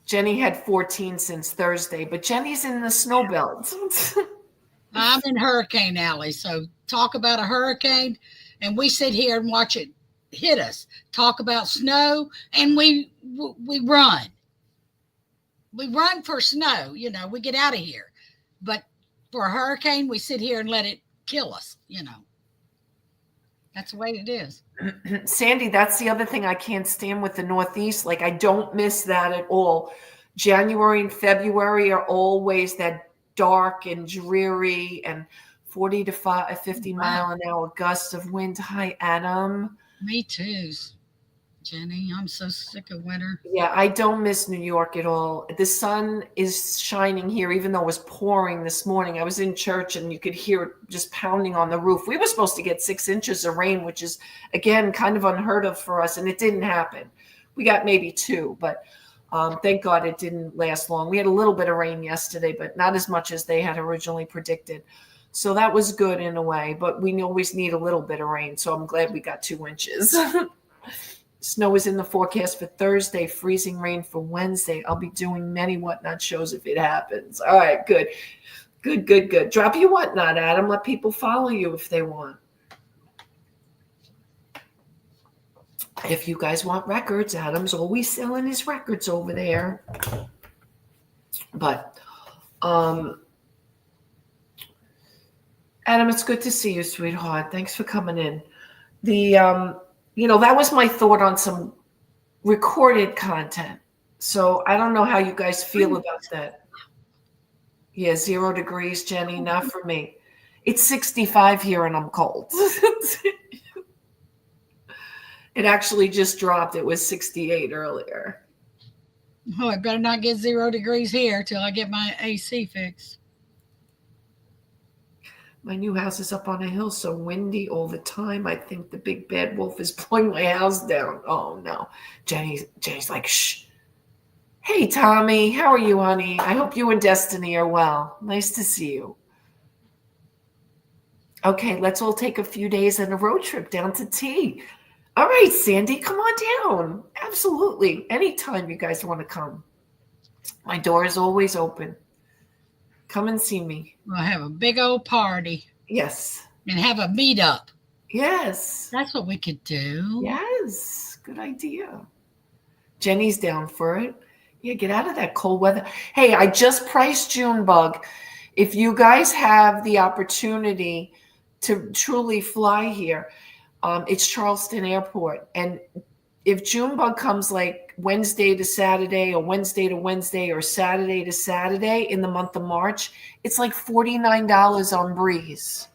Jenny had 14 since Thursday, but Jenny's in the snow belt. I'm in Hurricane Alley. So talk about a hurricane, and we sit here and watch it hit us. Talk about snow, and we run. We run for snow. We get out of here. But for a hurricane, we sit here and let it kill us. That's the way it is. Sandy, that's the other thing I can't stand with the Northeast. Like, I don't miss that at all. January and February are always that dark and dreary and 40 to 50 mile an hour gusts of wind. Hi, Adam. Me too, Jenny. I'm so sick of winter. Yeah, I don't miss New York at all. The sun is shining here, even though it was pouring this morning. I was in church and you could hear it just pounding on the roof. We were supposed to get 6 inches of rain, which is, again, kind of unheard of for us, and it didn't happen. We got maybe 2, but thank God it didn't last long. We had a little bit of rain yesterday, but not as much as they had originally predicted. So that was good in a way, but we always need a little bit of rain, so I'm glad we got 2 inches. Snow is in the forecast for Thursday, freezing rain for Wednesday. I'll be doing many Whatnot shows if it happens. All right, good. Good. Drop your Whatnot, Adam. Let people follow you if they want. If you guys want records, Adam's always selling his records over there. But, Adam, it's good to see you, sweetheart. Thanks for coming in. That was my thought on some recorded content. So I don't know how you guys feel about that. Yeah, 0 degrees, Jenny, not for me. It's 65 here and I'm cold. It actually just dropped. It was 68 earlier. Oh, I better not get 0 degrees here till I get my AC fixed. My new house is up on a hill, so windy all the time. I think the big bad wolf is blowing my house down. Oh, no. Jenny's like, shh. Hey, Tommy. How are you, honey? I hope you and Destiny are well. Nice to see you. Okay, let's all take a few days on a road trip down to tea. All right, Sandy, come on down. Absolutely. Anytime you guys want to come. My door is always open. Come and see me. We'll have a big old party. Yes. And have a meetup. Yes. That's what we could do. Yes. Good idea. Jenny's down for it. Yeah, get out of that cold weather. Hey, I just priced Junebug. If you guys have the opportunity to truly fly here, it's Charleston Airport. And if Junebug comes like Wednesday to Saturday or Wednesday to Wednesday or Saturday to Saturday in the month of March, it's like $49 on Breeze.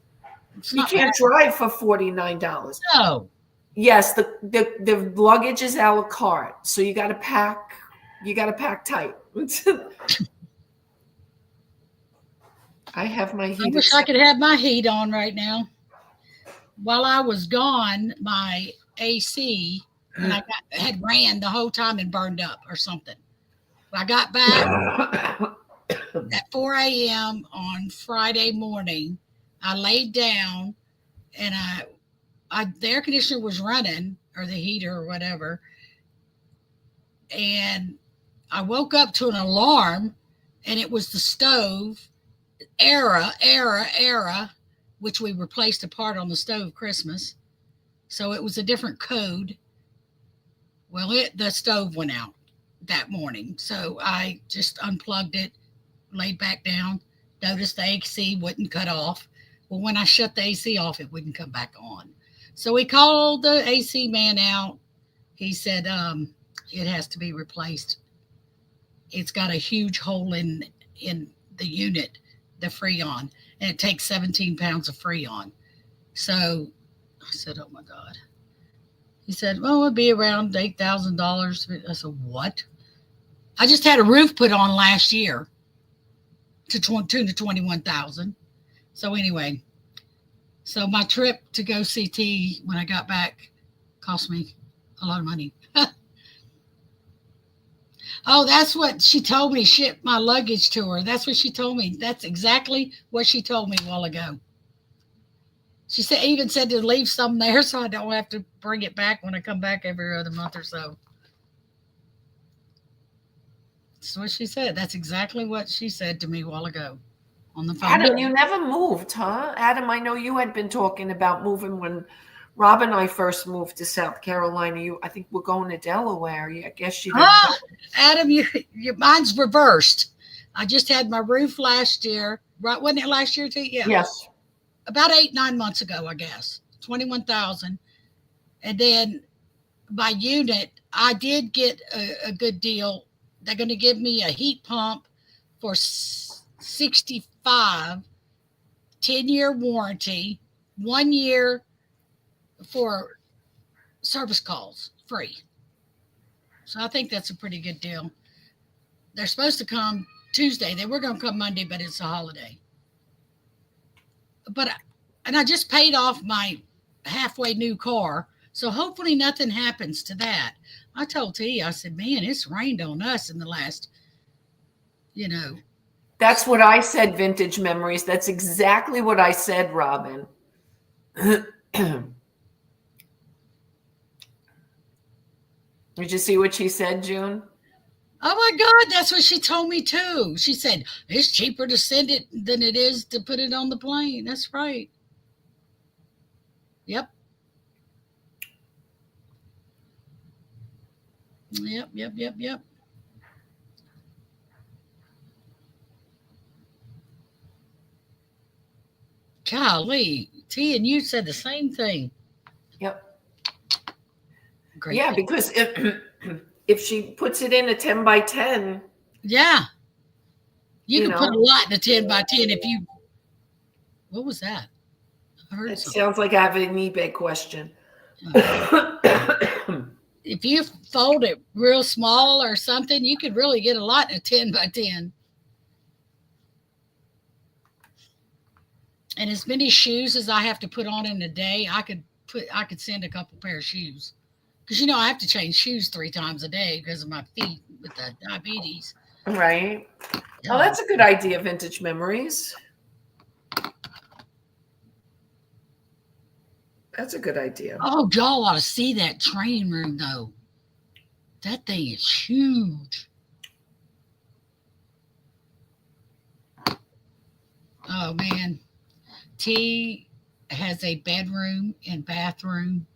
You can't drive for $49. No. Yes, the luggage is a la carte, so you got to pack. You got to pack tight. I have my heat. I wish I could have my heat on right now. While I was gone, my AC and I had ran the whole time and burned up or something. I got back at 4 a.m. on Friday morning. I laid down and the air conditioner was running, or the heater or whatever. And I woke up to an alarm, and it was the stove era, which we replaced a part on the stove Christmas. So it was a different code. Well, the stove went out that morning. So I just unplugged it, laid back down, noticed the AC wouldn't cut off. Well, when I shut the AC off, it wouldn't come back on. So we called the AC man out. He said it has to be replaced. It's got a huge hole in the unit, the Freon, and it takes 17 pounds of Freon. So I said, oh my God. He said, well, it'd be around $8,000. I said, what? I just had a roof put on last year to 21,000. So anyway, so my trip to go CT when I got back cost me a lot of money. Oh, that's what she told me. Shipped my luggage to her. That's what she told me. That's exactly what she told me a while ago. She even said to leave some there so I don't have to bring it back when I come back every other month or so. That's what she said. That's exactly what she said to me a while ago on the phone. Adam, you never moved, huh? Adam, I know you had been talking about moving when Rob and I first moved to South Carolina. I think we're going to Delaware. I guess you didn't. Adam, mine's reversed. I just had my roof last year. Right? Wasn't it last year too? Yeah. Yes. About 8-9 months ago, I guess. 21,000. And then my unit, I did get a good deal. They're going to give me a heat pump for $65, 10-year warranty, 1 year for service calls, free. So I think that's a pretty good deal. They're supposed to come Tuesday. They were going to come Monday, but it's a holiday. And I just paid off my halfway new car. So hopefully nothing happens to that. I told T, I said, man, it's rained on us in the last, That's what I said, Vintage Memories. That's exactly what I said, Robin. Did you see what she said, June? Oh my God, that's what she told me too. She said, it's cheaper to send it than it is to put it on the plane. That's right. Yep. Yep. Golly, T and you said the same thing. Yep. Great. Yeah, because if she puts it in a 10 by 10. Yeah. You can put a lot in a 10 by 10 if you. What was that? I heard It something. sounds like I have an eBay question. If you fold it real small or something, you could really get a lot in a 10 by 10. And as many shoes as I have to put on in a day, I could send a couple pair of shoes. Because, I have to change shoes 3 times a day because of my feet with the diabetes. Right. Yeah. Oh, that's a good idea, Vintage Memories. That's a good idea. Oh, y'all ought to see that train room, though. That thing is huge. Oh, man. T has a bedroom and bathroom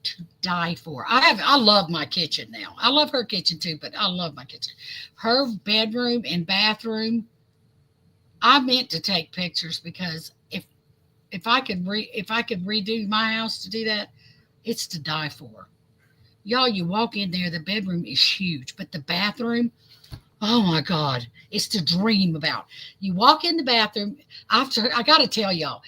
to die for. I love my kitchen now. I love her kitchen too, but I love my kitchen. Her bedroom and bathroom, I meant to take pictures because if I could redo my house to do that, it's to die for. Y'all, you walk in there, the bedroom is huge, but the bathroom, oh my God, it's to dream about. You walk in the bathroom, I got to tell y'all,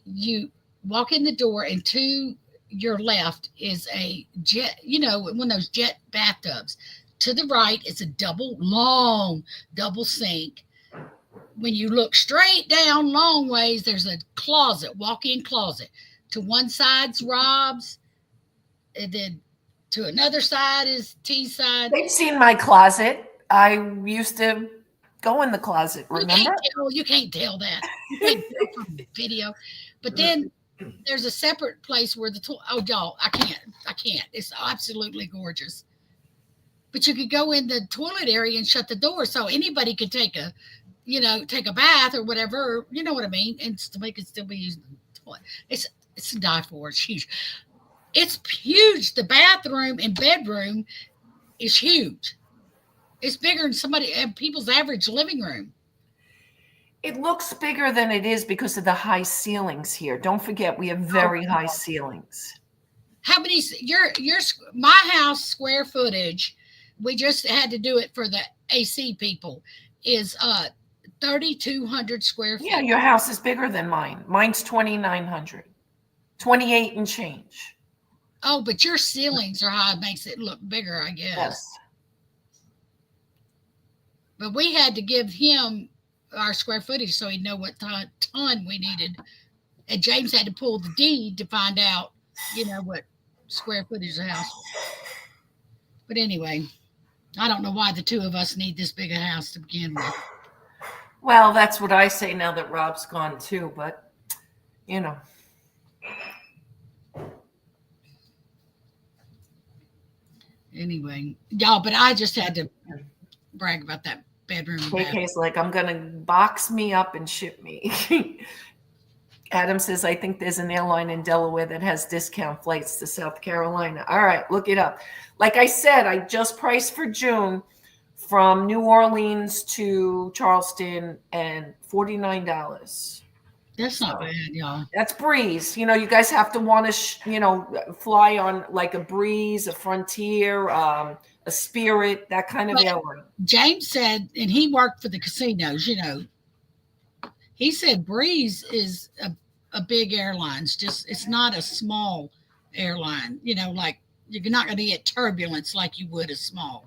you walk in the door and to your left is a jet, one of those jet bathtubs. To the right is a long double sink. When you look straight down long ways, there's a closet, walk-in closet. To one side's Rob's, and then to another side is T's side. They've seen my closet. I used to go in the closet, remember? You can't tell that. You can't tell from the video. But then there's a separate place where y'all, I can't. It's absolutely gorgeous. but you could go in the toilet area and shut the door so anybody could take a, take a bath or whatever. You know what I mean? And to make it still be used in the toilet. It's a die for. It's huge. It's huge. The bathroom and bedroom is huge. It's bigger than people's average living room. It looks bigger than it is because of the high ceilings here. Don't forget, we have very high ceilings. How many? My house square footage? We just had to do it for the AC people. Is 3,200 square feet. Yeah, your house is bigger than mine. Mine's 2,900, 28 and change. Oh, but your ceilings are high. It makes it look bigger, I guess. Yes. But we had to give him our square footage so he'd know what ton we needed. And James had to pull the deed to find out, what square footage of the house. But anyway, I don't know why the two of us need this big a house to begin with. Well, that's what I say now that Rob's gone too, but Anyway, y'all, but I just had to brag about that bedroom. KK's like, I'm going to box me up and ship me. Adam says, I think there's an airline in Delaware that has discount flights to South Carolina. All right, look it up. Like I said, I just priced for June from New Orleans to Charleston and $49. That's not bad, y'all. That's Breeze. You guys have to want to, fly on like a Breeze, a Frontier, a Spirit, that kind of airline. James said, and he worked for the casinos, he said Breeze is a big airline. It's not a small airline, like you're not going to get turbulence like you would a small.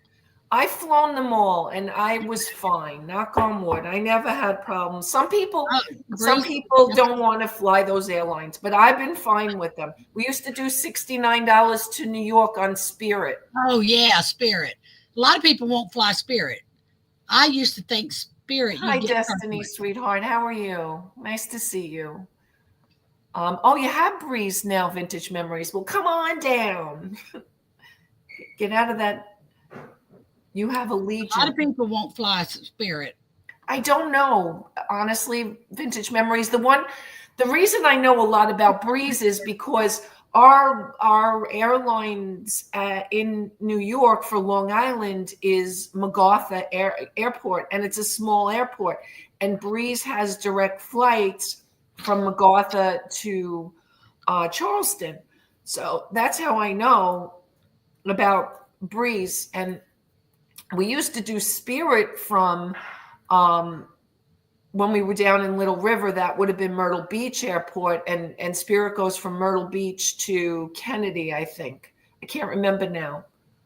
I've flown them all and I was fine. Knock on wood. I never had problems. Some people don't want to fly those airlines, but I've been fine with them. We used to do $69 to New York on Spirit. Oh yeah, Spirit. A lot of people won't fly Spirit. I used to think Spirit. Hi, Destiny, sweetheart. How are you? Nice to see you. You have Breeze now, Vintage Memories. Well, come on down. Get out of that. You have Allegiant. A lot of people won't fly Spirit. I don't know. Honestly, Vintage Memories. The reason I know a lot about Breeze is because our airlines in New York for Long Island is MacArthur Airport, and it's a small airport. And Breeze has direct flights from MacArthur to Charleston. So that's how I know about Breeze. And we used to do Spirit from when we were down in Little River. That would have been Myrtle Beach Airport, and Spirit goes from Myrtle Beach to Kennedy, I think. I can't remember now.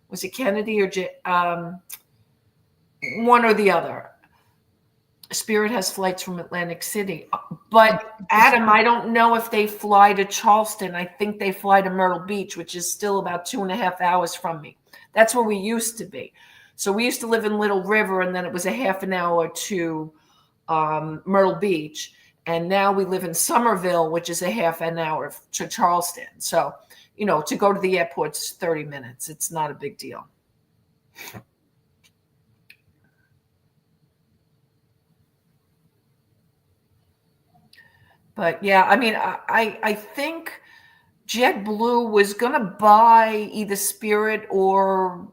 Was it Kennedy or one or the other? Spirit has flights from Atlantic City. But Adam, I don't know if they fly to Charleston. I think they fly to Myrtle Beach, which is still about 2.5 hours from me. That's where we used to be. So we used to live in Little River, and then it was a half an hour to Myrtle Beach. And now we live in Summerville, which is a half an hour to Charleston. So, to go to the airport's 30 minutes. It's not a big deal. But yeah, I mean, I think JetBlue was going to buy either Spirit or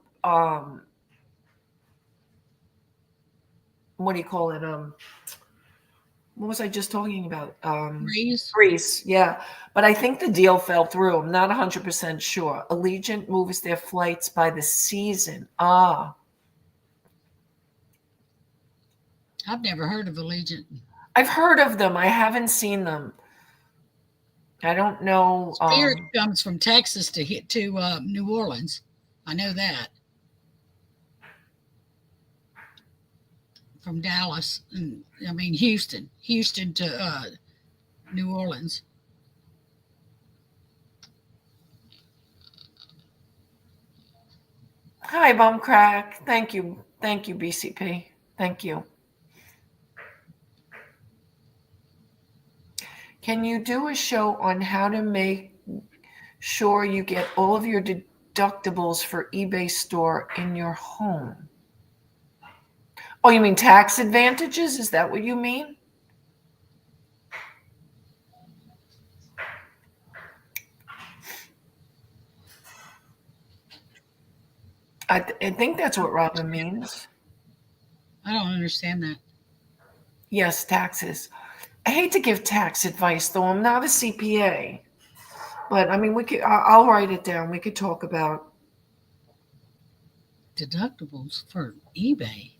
what do you call it? What was I just talking about? Breeze. Yeah. But I think the deal fell through. I'm not 100% sure. Allegiant moves their flights by the season. I've never heard of Allegiant. I've heard of them. I haven't seen them. I don't know. Spirit comes from Texas to New Orleans. I know that. From Dallas, and Houston to New Orleans. Hi, Bum Crack. Thank you, BCP. Thank you. Can you do a show on how to make sure you get all of your deductibles for eBay store in your home? Oh, you mean tax advantages? Is that what you mean? I think that's what Robin means. I don't understand that. Yes, taxes. I hate to give tax advice, though. I'm not a CPA. But I mean, I'll write it down. We could talk about. Deductibles for eBay.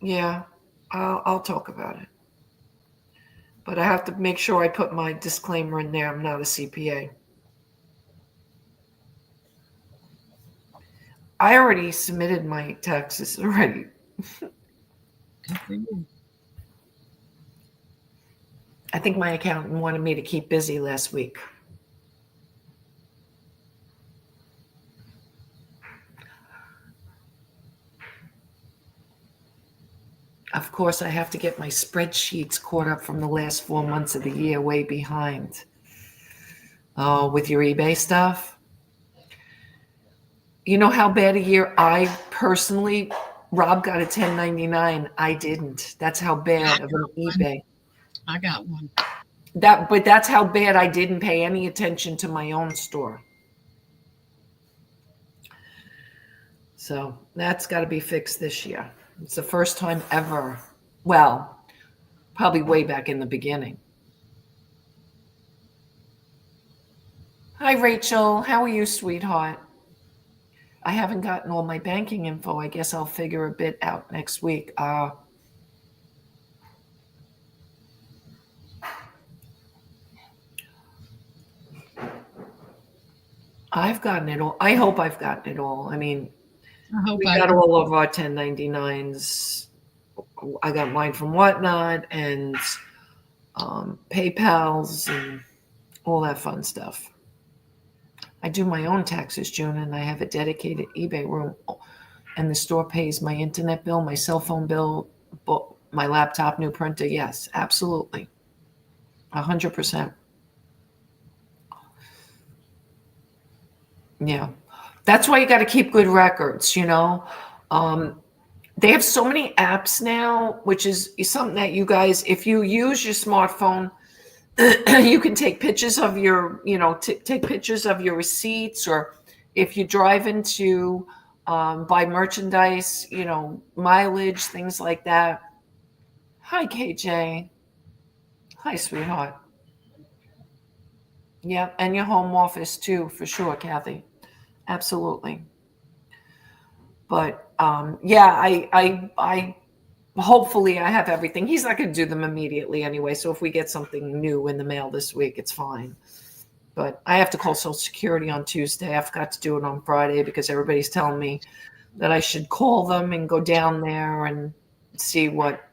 Yeah, I'll talk about it. But I have to make sure I put my disclaimer in there. I'm not a CPA. I already submitted my taxes already. Good for you. I think my accountant wanted me to keep busy last week. Of course, I have to get my spreadsheets caught up from the last 4 months of the year, way behind. Oh, with your eBay stuff. You know how bad a year I personally, Rob got a 1099. I didn't. That's how bad of an eBay. I got one. But that's how bad I didn't pay any attention to my own store. So that's got to be fixed this year. It's the first time ever. Well, probably way back in the beginning. Hi, Rachel. How are you, sweetheart? I haven't gotten all my banking info. I guess I'll figure a bit out next week. I've gotten it all. I hope I've gotten it all. I mean, we got all of our 1099s. I got mine from Whatnot and PayPal's and all that fun stuff. I do my own taxes, June, and I have a dedicated eBay room. And the store pays my internet bill, my cell phone bill, my laptop, new printer. Yes, absolutely. 100%. Yeah. That's why you got to keep good records, you know. They have so many apps now, which is something that you guys, if you use your smartphone, you can take pictures of your, take pictures of your receipts, or if you drive into buy merchandise, mileage, things like that. Hi, KJ. Hi, sweetheart. Yeah, and your home office too, for sure, Kathy. Absolutely. But yeah, I hopefully I have everything. He's not going to do them immediately anyway. So if we get something new in the mail this week, it's fine. But I have to call Social Security on Tuesday. I forgot to do it on Friday because everybody's telling me that I should call them and go down there and see what,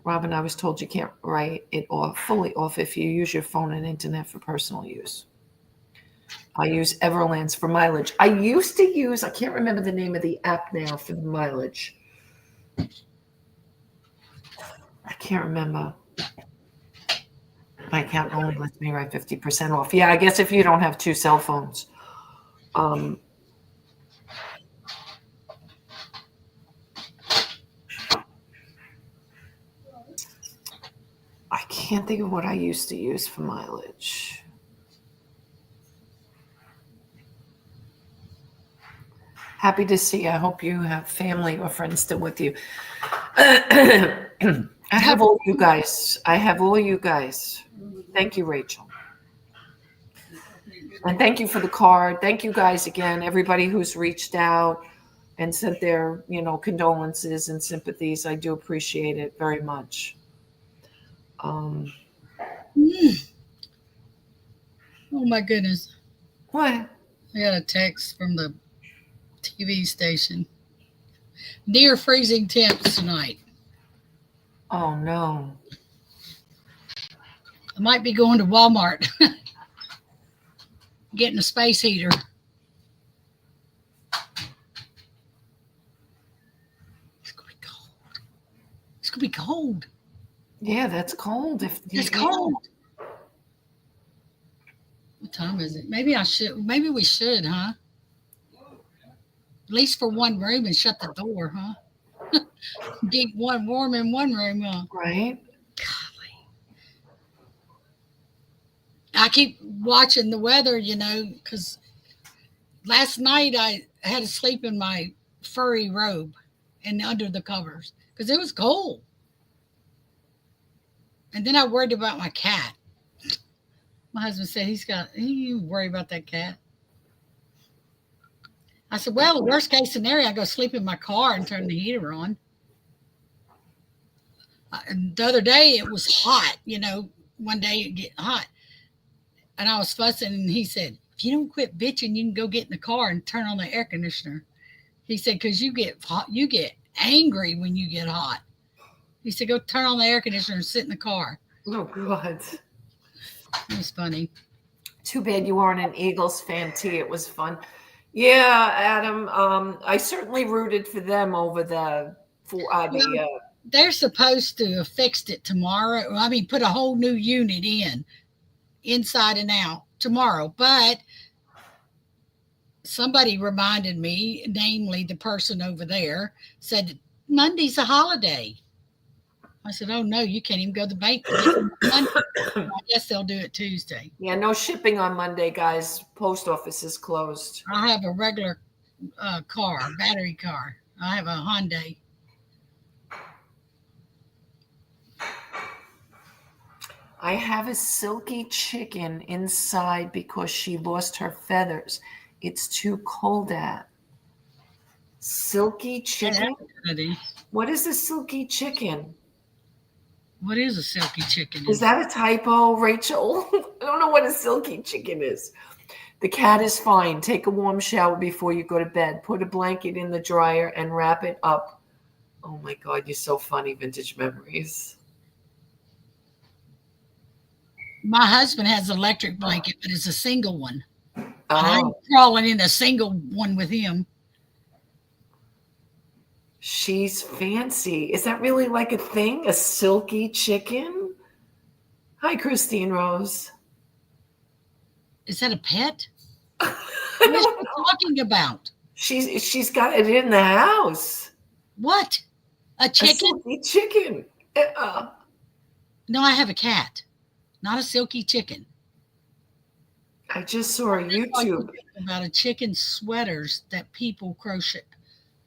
Robin, I was told you can't write it off, fully off, if you use your phone and internet for personal use. I use Everlands for mileage. I used to use, I can't remember the name of the app now for the mileage. I can't remember. My account only lets me write 50% off. Yeah, I guess if you don't have two cell phones. I can't think of what I used to use for mileage. Happy to see you. I hope you have family or friends still with you. I have all you guys. Thank you, Rachel. And thank you for the card. Thank you guys again, everybody who's reached out and sent their, condolences and sympathies. I do appreciate it very much. Oh my goodness. What? I got a text from the TV station. Near freezing temps tonight. Oh no. I might be going to Walmart. Getting a space heater. It's gonna be cold. It's gonna be cold. Yeah, that's cold. It's cold. What time is it? Maybe we should, huh? At least for one room and shut the door, huh? Keep one warm in one room, huh? Right? I keep watching the weather, because last night I had to sleep in my furry robe and under the covers because it was cold. And then I worried about my cat. My husband said you worry about that cat. I said, well, the worst case scenario, I go sleep in my car and turn the heater on. The other day it was hot, one day it get hot. And I was fussing and he said, if you don't quit bitching, you can go get in the car and turn on the air conditioner. He said, because you get hot, you get angry when you get hot. He said, go turn on the air conditioner and sit in the car. Oh, God. It was funny. Too bad you weren't an Eagles fan, T. It was fun. Yeah, Adam. I certainly rooted for them over they're supposed to have fixed it tomorrow. I mean, put a whole new unit inside and out tomorrow. But somebody reminded me, namely the person over there, said Monday's a holiday. I said, oh, no, you can't even go to the bank. I guess they'll do it Tuesday. Yeah, no shipping on Monday, guys. Post office is closed. I have a regular battery car. I have a Hyundai. I have a silky chicken inside because she lost her feathers. It's too cold out. Silky chicken? What is a silky chicken? What is a silky chicken? Is that a typo, Rachel? I don't know what a silky chicken is. The cat is fine. Take a warm shower before you go to bed. Put a blanket in the dryer and wrap it up. Oh my God, you're so funny, Vintage Memories. My husband has an electric blanket, but it's a single one. Oh. I'm crawling in a single one with him. She's fancy. Is that really like a thing? A silky chicken? Hi, Christine Rose. Is that a pet? What are you talking about? She's got it in the house. What? A chicken? A silky chicken. No, I have a cat, not a silky chicken. I just saw a YouTube about a chicken sweaters that people crochet.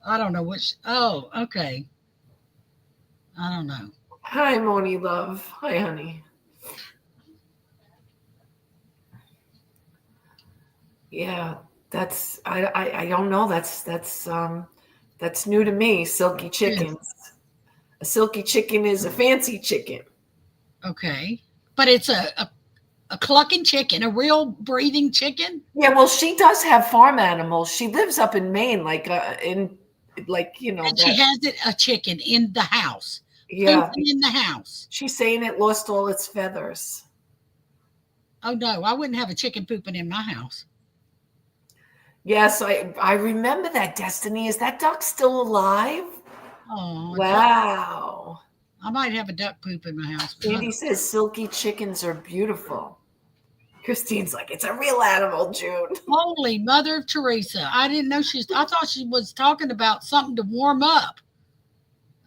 I don't know which. Oh, okay. I don't know. Hi, Moni love. Hi, honey. Yeah, that's I don't know. That's new to me. Silky chickens. Yes. A silky chicken is a fancy chicken. Okay, but it's a clucking chicken, a real breathing chicken. Yeah, well, she does have farm animals. She lives up in Maine, and she has a chicken in the house. Yeah, in the house. She's saying it lost all its feathers. Oh no, I wouldn't have a chicken pooping in my house. Yes, I remember that. Destiny, is that duck still alive? Oh wow! I might have a duck poop in my house. Andy says silky chickens are beautiful. Christine's like, it's a real animal, June. Holy Mother of Teresa. I didn't know I thought she was talking about something to warm up.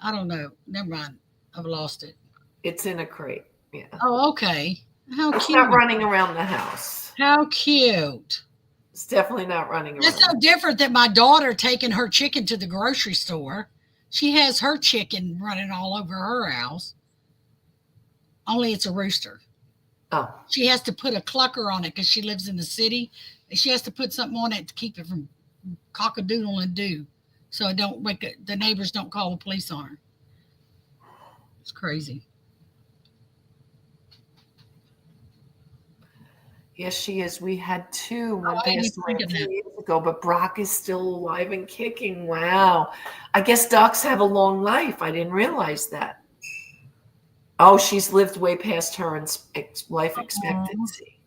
I don't know. Never mind. I've lost it. It's in a crate. Yeah. Oh, okay. How it's cute. Not running around the house. How cute. It's definitely not running around. That's no different than my daughter taking her chicken to the grocery store. She has her chicken running all over her house. Only it's a rooster. Oh. She has to put a clucker on it because she lives in the city. And she has to put something on it to keep it from cock-a-doodle and do. So it don't wake it, the neighbors don't call the police on her. It's crazy. Yes, she is. We had two one passed away 2 years ago, but Brock is still alive and kicking. Wow. I guess ducks have a long life. I didn't realize that. Oh, she's lived way past her life expectancy.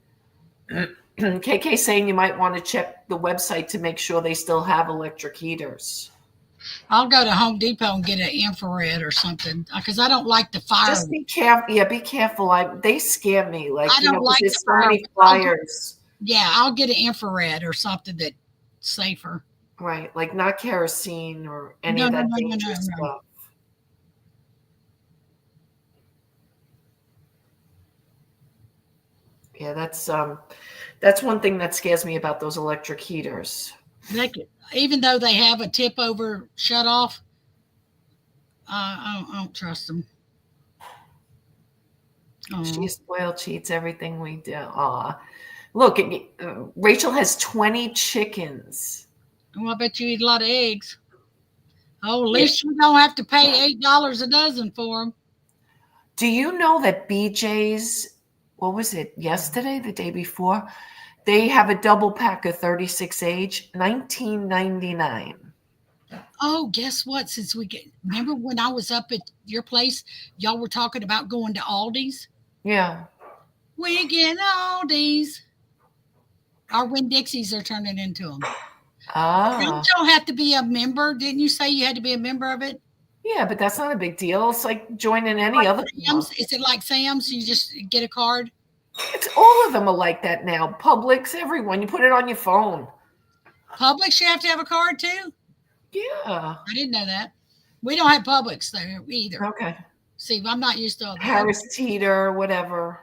KK saying you might want to check the website to make sure they still have electric heaters. I'll go to Home Depot and get an infrared or something because I don't like the fire. Just be careful. Yeah, be careful. They scare me. Like, I don't like there's so many fires. Yeah, I'll get an infrared or something that's safer. Right, like not kerosene or any No, of no, that no, no, no, dangerous no. stuff. Yeah, that's one thing that scares me about those electric heaters. Even though they have a tip over shut off, I don't trust them. She Oh, spoil cheats everything we do. Aw. Look, Rachel has 20 chickens. well, I bet you eat a lot of eggs. Oh, at Yeah. least you don't have to pay $8 a dozen for them. Do you know that BJ's, what was it, yesterday, the day before? They have a double pack of 36 age, 19.99. Oh, guess what? Remember when I was up at your place, y'all were talking about going to Aldi's? Yeah. We get Aldi's. Our Winn Dixies are turning into them. Don't Ah. y'all have to be a member? Didn't you say you had to be a member of it? Yeah, but that's not a big deal. It's like joining any Like other Sam's? club. Is it like Sam's? You just get a card? It's all of them are like that now. Publix, everyone. You put it on your phone. Publix, you have to have a card too? Yeah. I didn't know that. We don't have Publix there either. Okay. See, I'm not used to all that. Harris Teeter, whatever.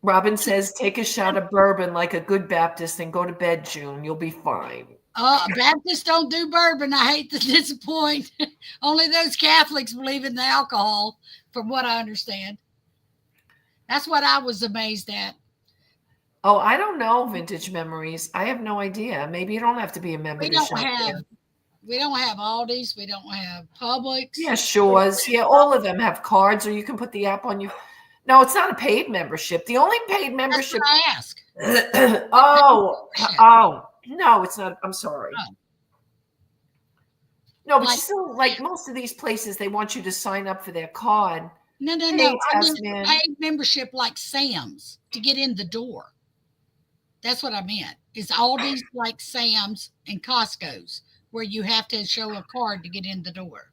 Robin says, take a shot of bourbon like a good Baptist and go to bed, June. You'll be fine. Baptists don't do bourbon. I hate to disappoint. Only those Catholics believe in the alcohol, from what I understand. That's what I was amazed at. Oh, I don't know, Vintage Memories. I have no idea. Maybe you don't have to be a member We to don't shop have there. we don't have Aldi's. We don't have Yeah, Publix. Shores. Yeah, all of them have cards, or you can put the app on your. No, it's not a paid membership. The only paid That's what membership. I ask. Oh, Membership. oh, no, it's not. I'm sorry. Oh, No, but you like still, like most of these places, they want you to sign up for their card. no, no, no. Hey, I meant Tasman. paid membership like Sam's to get in the door. That's what I meant. Is Aldi's like Sam's and Costco's, where you have to show a card to get in the door.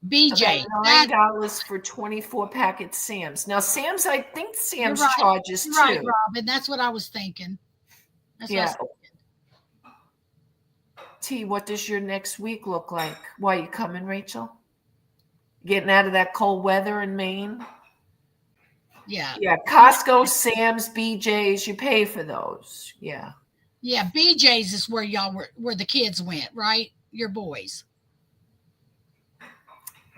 About BJ, that $9 for 24 packets Sam's. Now, Sam's, I think you're Sam's right. charges You're right, too. Robin. That's what I was thinking. That's what I Yeah. was thinking. T, what does your next week look like? Why you coming, Rachel? Getting out of that cold weather in Maine? Yeah. Yeah, Costco, Sam's, BJ's, you pay for those. Yeah. Yeah, BJ's is where y'all were, where the kids went, right? Your boys.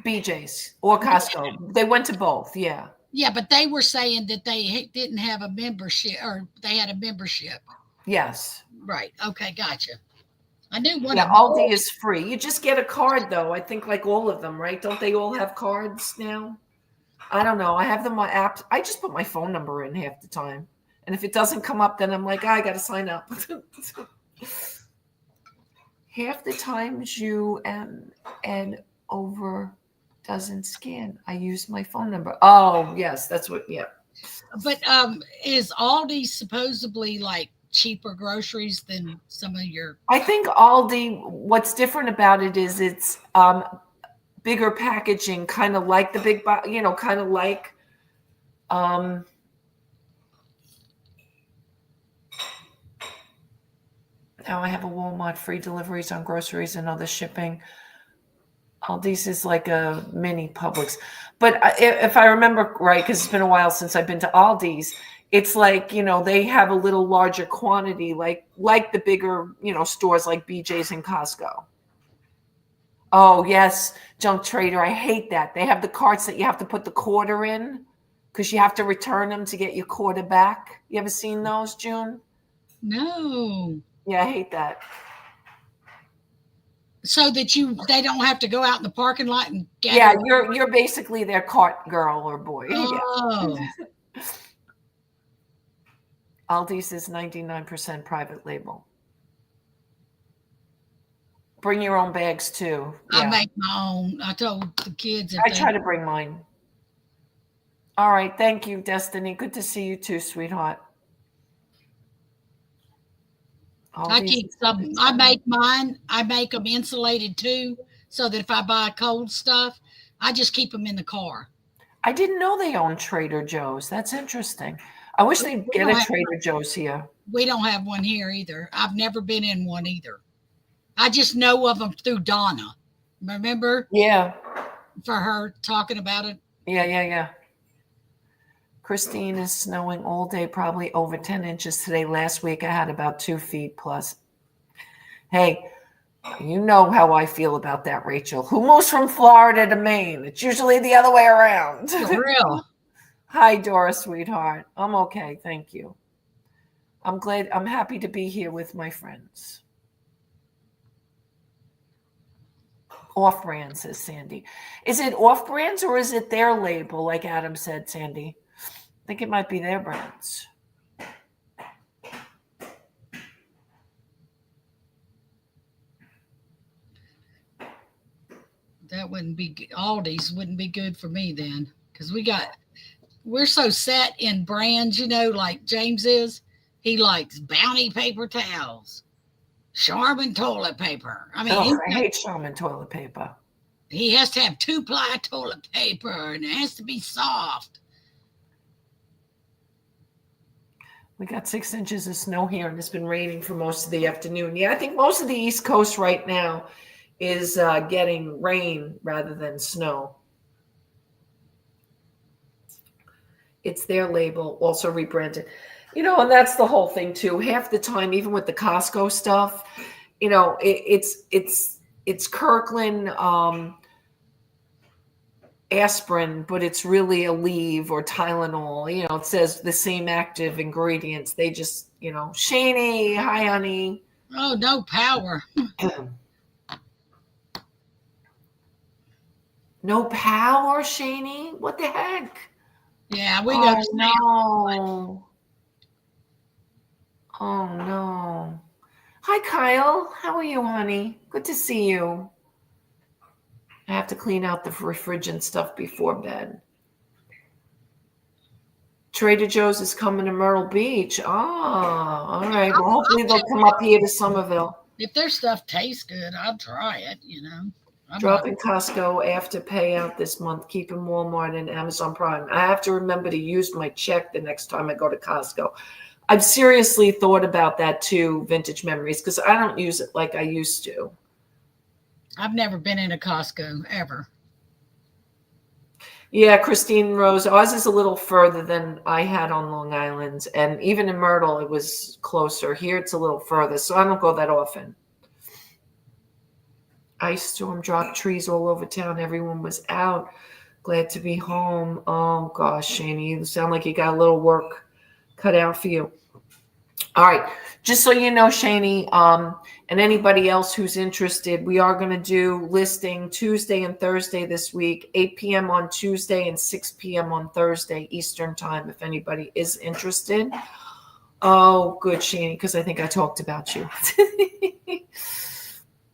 BJ's or Costco. They went to both. Yeah. Yeah, but they were saying that they didn't have a membership, or they had a membership. Yes. Right. Okay, gotcha. I knew one Yeah, of them. Aldi is free. You just get a card though. I think like all of them, right? Don't they all have cards now? I don't know. I have them on apps. I just put my phone number in half the time. And if it doesn't come up, then I'm like, I got to sign up. Half the times you and over doesn't scan. I use my phone number. Oh, yes, that's what. Yeah. But is Aldi supposedly like cheaper groceries than some of your? I think Aldi. What's different about it is it's bigger packaging, kind of like the big, kind of like. Now I have a Walmart free deliveries on groceries and other shipping. Aldi's is like a mini Publix. But if I remember right, because it's been a while since I've been to Aldi's, it's like, they have a little larger quantity, like the bigger, stores like BJ's and Costco. Oh, yes, Junk Trader. I hate that. They have the carts that you have to put the quarter in because you have to return them to get your quarter back. You ever seen those, June? No. Yeah, I hate that. So that they don't have to go out in the parking lot and gather. Yeah, you're basically their cart girl or boy. Oh. Yeah. Aldi's is 99% private label. Bring your own bags too. Yeah. I make my own. I told the kids. I try to bring mine. All right. Thank you, Destiny. Good to see you too, sweetheart. I keep some. I make mine. I make them insulated too, so that if I buy cold stuff, I just keep them in the car. I didn't know they own Trader Joe's. That's interesting. I wish they'd We get don't a have Trader Joe's here. We don't have one here either. I've never been in one either. I just know of them through Donna. Remember? Yeah. For her talking about it? Yeah. Christine is snowing all day, probably over 10 inches today. Last week I had about 2 feet plus. Hey, you know how I feel about that, Rachel. Who moves from Florida to Maine? It's usually the other way around. For real. Hi, Dora, sweetheart. I'm okay, thank you. I'm happy to be here with my friends. Off-brand, says Sandy. Is it off-brands or is it their label, like Adam said, Sandy? I think it might be their brands. That wouldn't be Aldi's wouldn't be good for me then, because we're so set in brands, like James is. He likes Bounty paper towels, Charmin toilet paper. I mean, I hate Charmin toilet paper. He has to have 2-ply toilet paper, and it has to be soft. We got 6 inches of snow here, and it's been raining for most of the afternoon. Yeah, I think most of the East Coast right now is getting rain rather than snow. It's their label, also rebranded. And that's the whole thing too. Half the time, even with the Costco stuff, it's Kirkland aspirin, but it's really Aleve or Tylenol. It says the same active ingredients. They just, Shani, hi, honey. Oh, no power. No power, Shani? What the heck? Yeah, we got no. Oh, no. Hi, Kyle. How are you, honey? Good to see you. I have to clean out the fridge and stuff before bed. Trader Joe's is coming to Myrtle Beach. Oh, all right. Well, hopefully they'll come up here to Summerville. If their stuff tastes good, I'll try it, Dropping Costco after payout this month, keeping Walmart and Amazon Prime. I have to remember to use my check the next time I go to Costco. I've seriously thought about that too, Vintage Memories, because I don't use it like I used to. I've never been in a Costco ever. Yeah, Christine Rose, ours is a little further than I had on Long Island. And even in Myrtle, it was closer. Here, it's a little further, so I don't go that often. Ice storm dropped trees all over town. Everyone was out. Glad to be home. Oh, gosh, Shani, you sound like you got a little work cut out for you. All right. Just so you know, Shani, and anybody else who's interested, we are going to do listing Tuesday and Thursday this week, 8 p.m. on Tuesday and 6 p.m. on Thursday Eastern time, if anybody is interested. Oh, good, Shani, because I think I talked about you.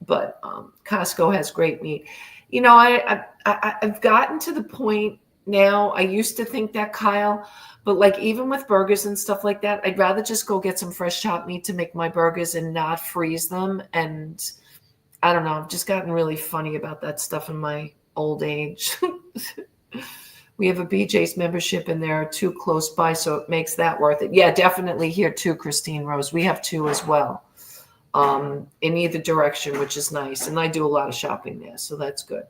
But Costco has great meat. I've gotten to the point now. I used to think that, Kyle, but like even with burgers and stuff like that, I'd rather just go get some fresh chopped meat to make my burgers and not freeze them. And I don't know, I've just gotten really funny about that stuff in my old age. We have a BJ's membership and they're too close by, so it makes that worth it. Yeah, definitely here too, Christine Rose. We have 2 as well. In either direction, which is nice. And I do a lot of shopping there, so that's good.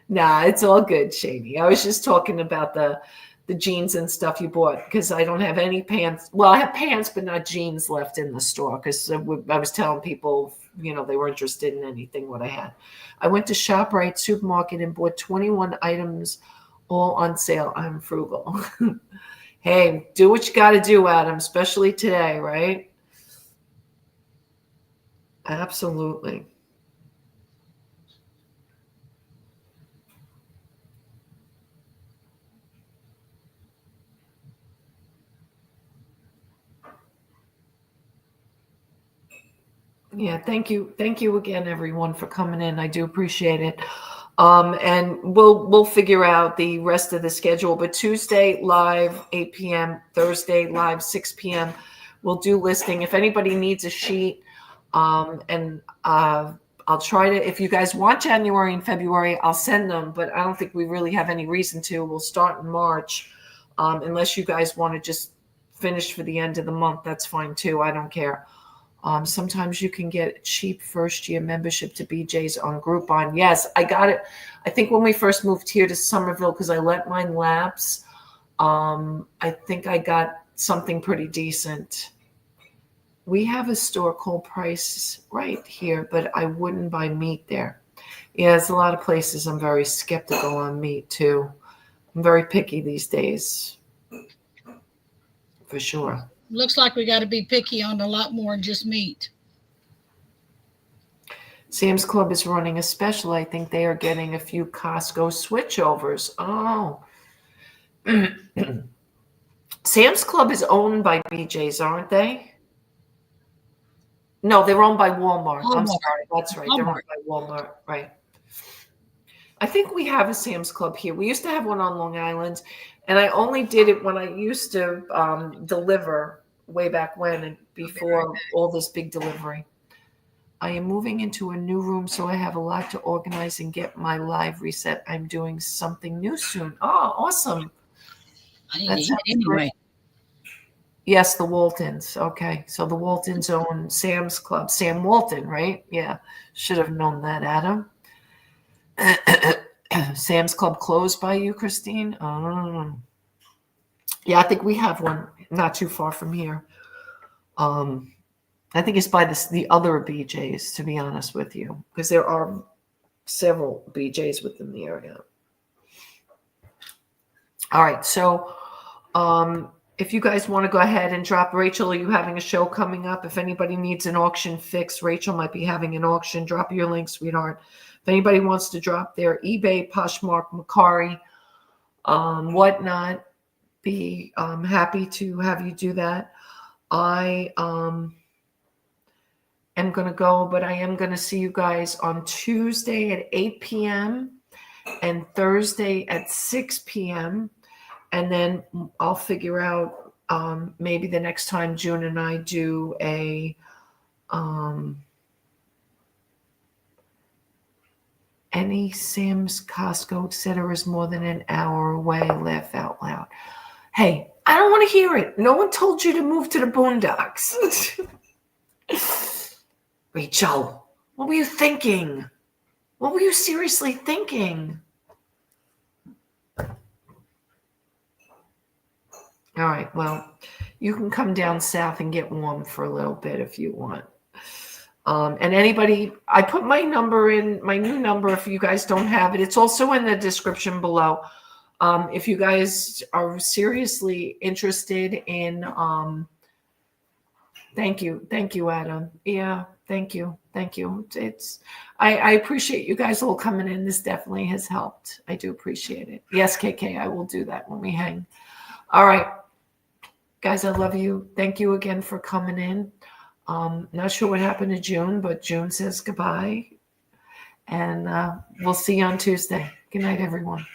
Nah, it's all good, Shani. I was just talking about the jeans and stuff you bought because I don't have any pants. Well, I have pants, but not jeans left in the store because I was telling people, they were interested in anything what I had. I went to ShopRite supermarket and bought 21 items, all on sale. I'm frugal. Hey, do what you got to do, Adam, especially today, right? Absolutely. Yeah, thank you. Thank you again, everyone, for coming in. I do appreciate it. And we'll figure out the rest of the schedule. But Tuesday live 8 p.m., Thursday live 6 p.m. We'll do listing. If anybody needs a sheet, I'll try to, if you guys want January and February, I'll send them, but I don't think we really have any reason to. We'll start in March, unless you guys want to just finished for the end of the month, that's fine too. I don't care. Sometimes you can get cheap first-year membership to BJ's on Groupon. Yes, I got it. I think when we first moved here to Summerville, because I let mine lapse, I think I got something pretty decent. We have a store called Price right here, but I wouldn't buy meat there. Yeah, there's a lot of places I'm very skeptical on meat too. I'm very picky these days, for sure. Looks like we got to be picky on a lot more than just meat. Sam's Club is running a special. I think they are getting a few Costco switchovers. Oh. Sam's Club is owned by BJ's, aren't they? No, they're owned by Walmart. I'm sorry. That's right. They're owned by Walmart. Right. I think we have a Sam's Club here. We used to have one on Long Island, and I only did it when I used to deliver way back when and before all this big delivery. I am moving into a new room, so I have a lot to organize and get my live reset. I'm doing something new soon. Oh, awesome. Anyway. Yes, the Waltons. Okay, so the Waltons own Sam's Club. Sam Walton, right? Yeah, should have known that, Adam. Sam's Club closed by you, Christine? Yeah, I think we have one not too far from here. I think it's by the other BJ's, to be honest with you, because there are several BJ's within the area. All right, so if you guys want to go ahead and drop, Rachel, are you having a show coming up? If anybody needs an auction fix, Rachel might be having an auction. Drop your link, sweetheart. If anybody wants to drop their eBay, Poshmark, Macari, whatnot, be happy to have you do that. I am going to go, but I am going to see you guys on Tuesday at 8 p.m. and Thursday at 6 p.m. And then I'll figure out maybe the next time June and I do a any Sam's Costco Center is more than an hour away. Laugh out loud. Hey, I don't want to hear it. No one told you to move to the boondocks. Rachel, what were you thinking? What were you seriously thinking? All right, well, you can come down south and get warm for a little bit if you want. And anybody, I put my number in, my new number, if you guys don't have it. It's also in the description below. If you guys are seriously interested in, thank you, Adam. Yeah, thank you. I appreciate you guys all coming in. This definitely has helped. I do appreciate it. Yes, KK, I will do that when we hang. All right. Guys, I love you. Thank you again for coming in. Not sure what happened to June, but June says goodbye. And we'll see you on Tuesday. Good night, everyone.